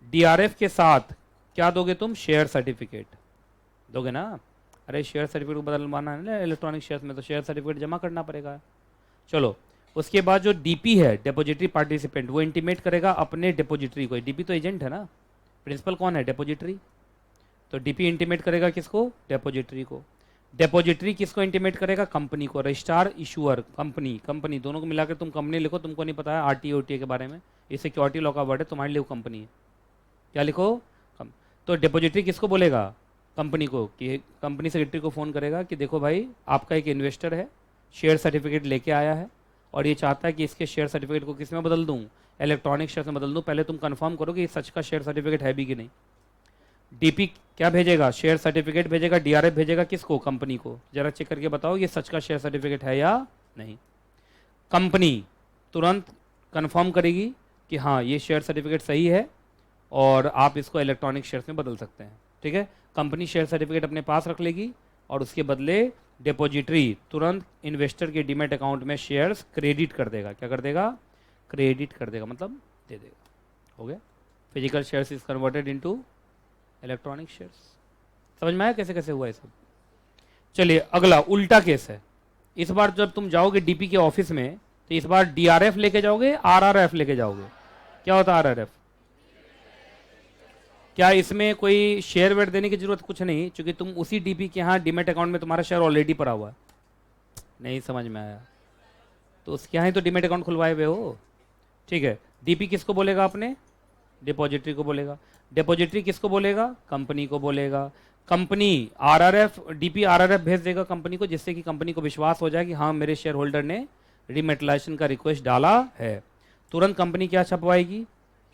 डीआरएफ के साथ क्या दोगे तुम, शेयर सर्टिफिकेट दोगे ना। अरे शेयर सर्टिफिकेट को बदलवाना है ना इलेक्ट्रॉनिक शेयर्स में, तो शेयर सर्टिफिकेट जमा करना पड़ेगा। चलो, उसके बाद जो डीपी है, डिपॉजिटरी पार्टिसिपेंट, वो इंटीमेट करेगा अपने डिपॉजिटरी को। डीपी तो एजेंट है ना, प्रिंसिपल कौन है, डिपॉजिटरी। तो डीपी इंटीमेट करेगा किसको, डिपॉजिटरी को। डिपॉजिटरी किसको इंटीमेट करेगा, कंपनी को। रजिस्ट्रार इशूअर कंपनी, कंपनी दोनों को मिलाकर तुम कंपनी लिखो। तुमको नहीं पता है आरटीए ओटीए के बारे में, ये सिक्योरिटी लॉ का वर्ड है, तुम्हारे लिए वो कंपनी है। क्या लिखो, तो डिपॉजिटरी किसको बोलेगा, कंपनी को। कि कंपनी सेक्रेटरी को फ़ोन करेगा कि देखो भाई आपका एक इन्वेस्टर है, शेयर सर्टिफिकेट लेके आया है और ये चाहता है कि इसके शेयर सर्टिफिकेट को किस में बदल दूँ, इलेक्ट्रॉनिक शेयर में बदल दूँ। पहले तुम कंफर्म करो कि ये सच का शेयर सर्टिफिकेट है भी कि नहीं। डीपी क्या भेजेगा, शेयर सर्टिफिकेट भेजेगा। डीआरएफ भेजेगा किसको, कंपनी को। जरा चेक करके बताओ ये सच का शेयर सर्टिफिकेट है या नहीं। कंपनी तुरंत कंफर्म करेगी कि हाँ ये शेयर सर्टिफिकेट सही है और आप इसको इलेक्ट्रॉनिक शेयर्स में बदल सकते हैं। ठीक है, कंपनी शेयर सर्टिफिकेट अपने पास रख लेगी और उसके बदले डिपॉजिटरी तुरंत इन्वेस्टर के डीमैट अकाउंट में शेयर्स क्रेडिट कर देगा। क्या कर देगा, क्रेडिट कर देगा, मतलब दे देगा। हो गया, physical shares is converted into electronic shares. समझ में आया कैसे कैसे हुआ ये सब। चलिए अगला उल्टा केस है। इस बार जब तुम जाओगे डीपी के ऑफिस में तो इस बार डीआरएफ लेके जाओगे, आरआरएफ लेके जाओगे। क्या होता है आरआरएफ? क्या इसमें कोई शेयर वेयर देने की जरूरत कुछ नहीं, क्योंकि तुम उसी डीपी के यहाँ डीमेट अकाउंट में तुम्हारा शेयर ऑलरेडी पड़ा हुआ है। नहीं समझ में आया, तो उसके यहाँ ही तो डीमेट अकाउंट खुलवाए हुए हो। ठीक है, डीपी किसको बोलेगा, अपने डिपॉजिटरी को बोलेगा। डिपॉजिटरी किसको बोलेगा, कंपनी को बोलेगा। कंपनी आरआरएफ, डीपी आरआरएफ भेज देगा कंपनी को, जिससे कि कंपनी को विश्वास हो जाए कि हाँ मेरे शेयर होल्डर ने रीमेटलाइजेशन का रिक्वेस्ट डाला है। तुरंत कंपनी क्या छपवाएगी,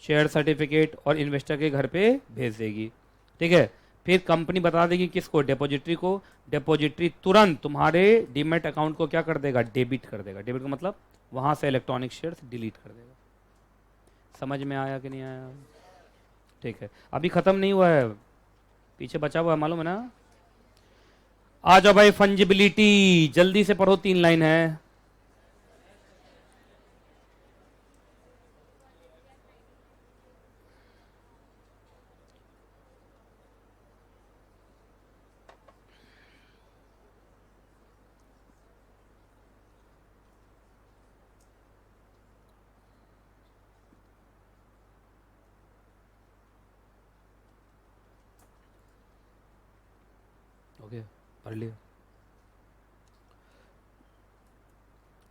शेयर सर्टिफिकेट, और इन्वेस्टर के घर पे भेज देगी। ठीक है, फिर कंपनी बता देगी किसको, डिपॉजिटरी को। डिपॉजिटरी तुरंत तुम्हारे डीमेट अकाउंट को क्या कर देगा, डेबिट कर देगा। डेबिट का मतलब वहां से इलेक्ट्रॉनिक शेयर्स डिलीट कर देगा। समझ में आया कि नहीं आया? ठीक है, अभी खत्म नहीं हुआ है, पीछे बचा हुआ है, मालूम है ना। आ जाओ भाई, फंजिबिलिटी जल्दी से पढ़ो, 3 लाइन है। ओके, पढ़ लिया।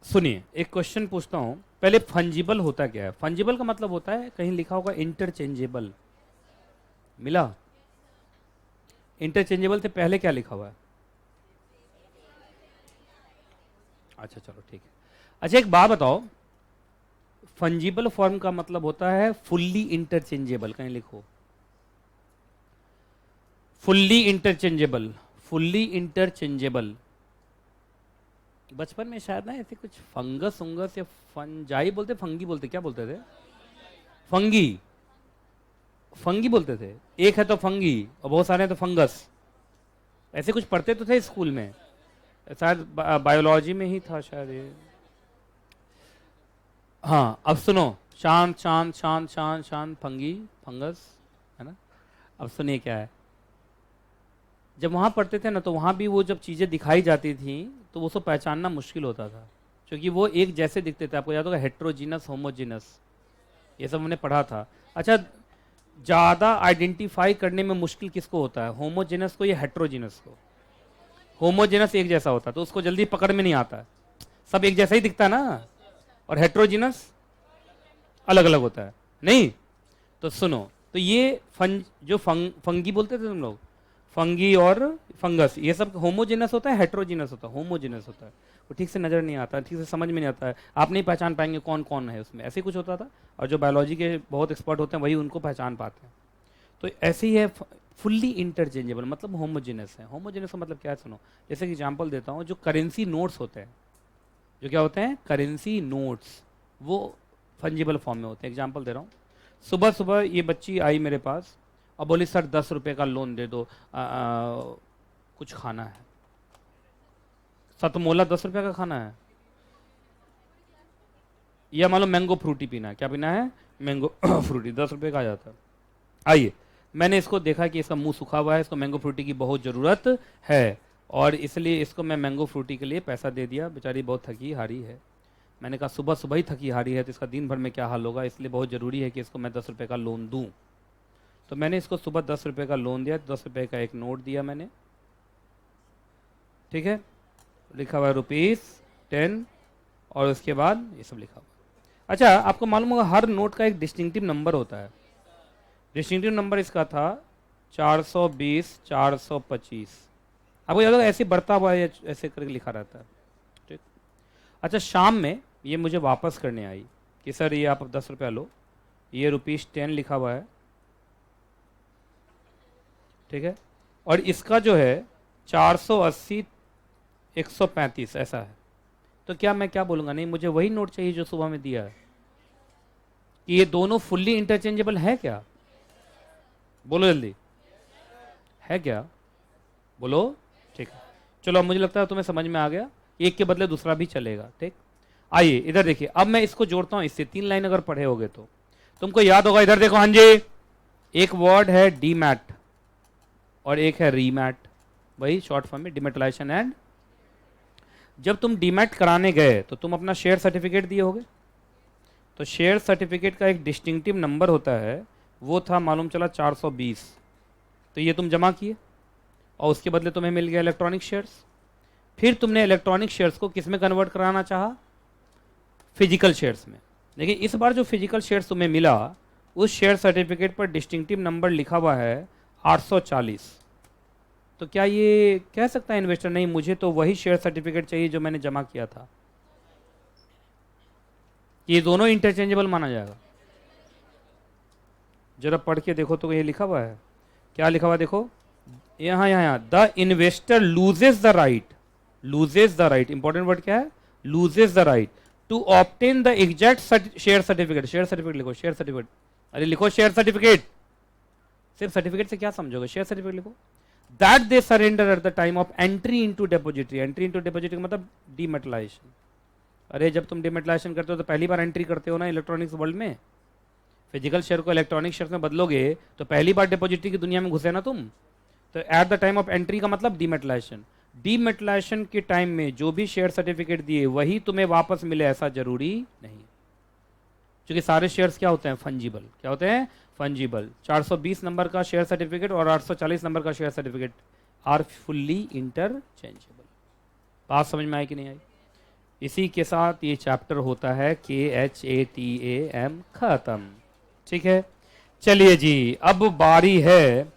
सुनिए एक क्वेश्चन पूछता हूं पहले, फंजिबल होता क्या है? फंजिबल का मतलब होता है, कहीं लिखा होगा इंटरचेंजेबल, मिला? इंटरचेंजेबल से पहले क्या लिखा हुआ है? अच्छा चलो ठीक है। अच्छा एक बात बताओ, फंजिबल फॉर्म का मतलब होता है फुल्ली इंटरचेंजेबल, कहीं लिखो फुल्ली इंटरचेंजेबल, फुल्ली इंटरचेंजेबल। बचपन में शायद ना ऐसे कुछ फंगस उंगस या फंजाई बोलते, फंगी बोलते, क्या बोलते थे? फंगी, फंगी बोलते थे। एक है तो फंगी और बहुत सारे हैं तो फंगस, ऐसे कुछ पढ़ते तो थे स्कूल में, शायद बायोलॉजी में ही था शायद ये। हाँ अब सुनो, शांत शांत शांत शांत शांत, फंगी, फंगस, है ना। अब सुनिए क्या है, जब वहाँ पढ़ते थे ना तो वहाँ भी वो जब चीज़ें दिखाई जाती थी तो वो सब पहचानना मुश्किल होता था, क्योंकि वो एक जैसे दिखते थे। आपको याद होगा हेट्रोजीनस होमोजीनस, ये सब हमने पढ़ा था। अच्छा, ज़्यादा आइडेंटिफाई करने में मुश्किल किसको होता है, होमोजीनस को या हेट्रोजीनस को? होमोजीनस एक जैसा होता है तो उसको जल्दी पकड़ में नहीं आता है, सब एक जैसा ही दिखता है ना, और हेट्रोजीनस अलग अलग होता है, नहीं? तो सुनो, तो ये फंगी बोलते थे तुम लोग, फंगी और फंगस, ये सब होमोजेनस होता है, हेट्रोजीनस होता है? होमोजेनस होता है। वो ठीक से नजर नहीं आता, ठीक से समझ में नहीं आता है, आप नहीं पहचान पाएंगे कौन कौन है उसमें, ऐसे कुछ होता था। और जो बायोलॉजी के बहुत एक्सपर्ट होते हैं वही उनको पहचान पाते हैं। तो ऐसे ही है फुल्ली इंटरचेंजेबल, मतलब होमोजेनस है। होमोजेनस का मतलब क्या है, सुनो, जैसे कि एग्जाम्पल देता हूँ, जो करेंसी नोट्स होते हैं, जो क्या होते हैं, करेंसी नोट्स, वो फंजिबल फॉर्म में होते हैं। एग्जाम्पल दे रहा हूँ, सुबह सुबह ये बच्ची आई मेरे पास और बोली सर 10 रुपए का लोन दे दो, कुछ खाना है। सतमोला 10 रुपए का खाना है, या मान लो मैंगो फ्रूटी पीना है, क्या पीना है, मैंगो फ्रूटी, 10 रुपए का आ जाता है। आइए, मैंने इसको देखा कि इसका मुंह सूखा हुआ है, इसको मैंगो फ्रूटी की बहुत ज़रूरत है, और इसलिए इसको मैं मैंगो फ्रूटी के लिए पैसा दे दिया। बेचारी बहुत थकी हारी है, मैंने कहा सुबह सुबह ही थकी हारी है तो इसका दिन भर में क्या हाल होगा, इसलिए बहुत ज़रूरी है कि इसको मैं 10 रुपये का लोन दूँ। तो मैंने इसको सुबह 10 रुपये का लोन दिया, 10 रुपये का एक नोट दिया मैंने, ठीक है, लिखा हुआ ₹10, और उसके बाद ये सब लिखा हुआ। अच्छा, आपको मालूम होगा हर नोट का एक डिस्टिंक्टिव नंबर होता है। डिस्टिंक्टिव नंबर इसका था 420 425, आपको याद होगा, ऐसे बढ़ता हुआ ऐसे करके लिखा रहता है, ठीक। अच्छा, शाम में ये मुझे वापस करने आई कि सर ये आप 10 रुपया लो, ये ₹10 लिखा हुआ है, ठीक है, और इसका जो है 480 135 ऐसा है। तो क्या मैं क्या बोलूँगा, नहीं मुझे वही नोट चाहिए जो सुबह में दिया है। कि ये दोनों फुल्ली इंटरचेंजेबल है क्या, बोलो जल्दी, है क्या, बोलो। ठीक है, चलो, अब मुझे लगता है तुम्हें समझ में आ गया, एक के बदले दूसरा भी चलेगा, ठीक। आइए इधर देखिए, अब मैं इसको जोड़ता हूं इससे, 3 लाइन अगर पढ़े होगे तो तुमको याद होगा। इधर देखो, हाँ जी, एक वर्ड है डीमैट और एक है रीमैट, वही शॉर्ट फॉर्म में डिमेटलाइजेशन एंड। जब तुम डीमैट कराने गए तो तुम अपना शेयर सर्टिफिकेट दिए होगे, तो शेयर सर्टिफिकेट का एक डिस्टिंक्टिव नंबर होता है, वो था मालूम चला 420, तो ये तुम जमा किए और उसके बदले तुम्हें मिल गया इलेक्ट्रॉनिक शेयर्स। फिर तुमने इलेक्ट्रॉनिक शेयर्स को किस में कन्वर्ट कराना चाहा, फिजिकल शेयर्स में। लेकिन इस बार जो फिजिकल शेयर्स तुम्हें मिला, उस शेयर सर्टिफिकेट पर डिस्टिंक्टिव नंबर लिखा हुआ है 840। तो क्या ये कह सकता है इन्वेस्टर, नहीं मुझे तो वही शेयर सर्टिफिकेट चाहिए जो मैंने जमा किया था? ये दोनों इंटरचेंजेबल माना जाएगा? जरा पढ़ के देखो तो ये लिखा हुआ है, क्या लिखा हुआ है देखो, यहाँ the investor loses the right, important word क्या है, loses the right to obtain the exact share certificate. Share certificate लिखो, शेयर सर्टिफिकेट, अरे लिखो शेयर सर्टिफिकेट, सिर्फ सर्टिफिकेट से क्या समझोगे, शेयर सर्टिफिकेट लिखो। That they surrender at the time of entry into depository. Entry into depository मतलब dematerialisation. अरे जब तुम डीमेटलाइजेशन करते हो तो पहली बार एंट्री करते हो ना इलेक्ट्रॉनिक्स वर्ल्ड में, फिजिकल शेयर को इलेक्ट्रॉनिक शेयर में बदलोगे तो पहली बार डिपॉजिटरी की दुनिया में घुसे ना तुम। तो eight the time of entry का मतलब डीमेटलाइजेशन। डीमेटलाइजेशन के टाइम में जो भी शेयर सर्टिफिकेट दिए वही तुम्हें वापस मिले ऐसा जरूरी नहीं, क्योंकि सारे शेयर्स क्या होते हैं, फंजिबल। क्या होते हैं, फंजिबल। 420 नंबर का शेयर सर्टिफिकेट और 840 नंबर का share certificate are fully interchangeable. बात समझ में आई कि नहीं आई? इसी के साथ ये चैप्टर होता है KHATAM खत्म। ठीक है, चलिए जी, अब बारी है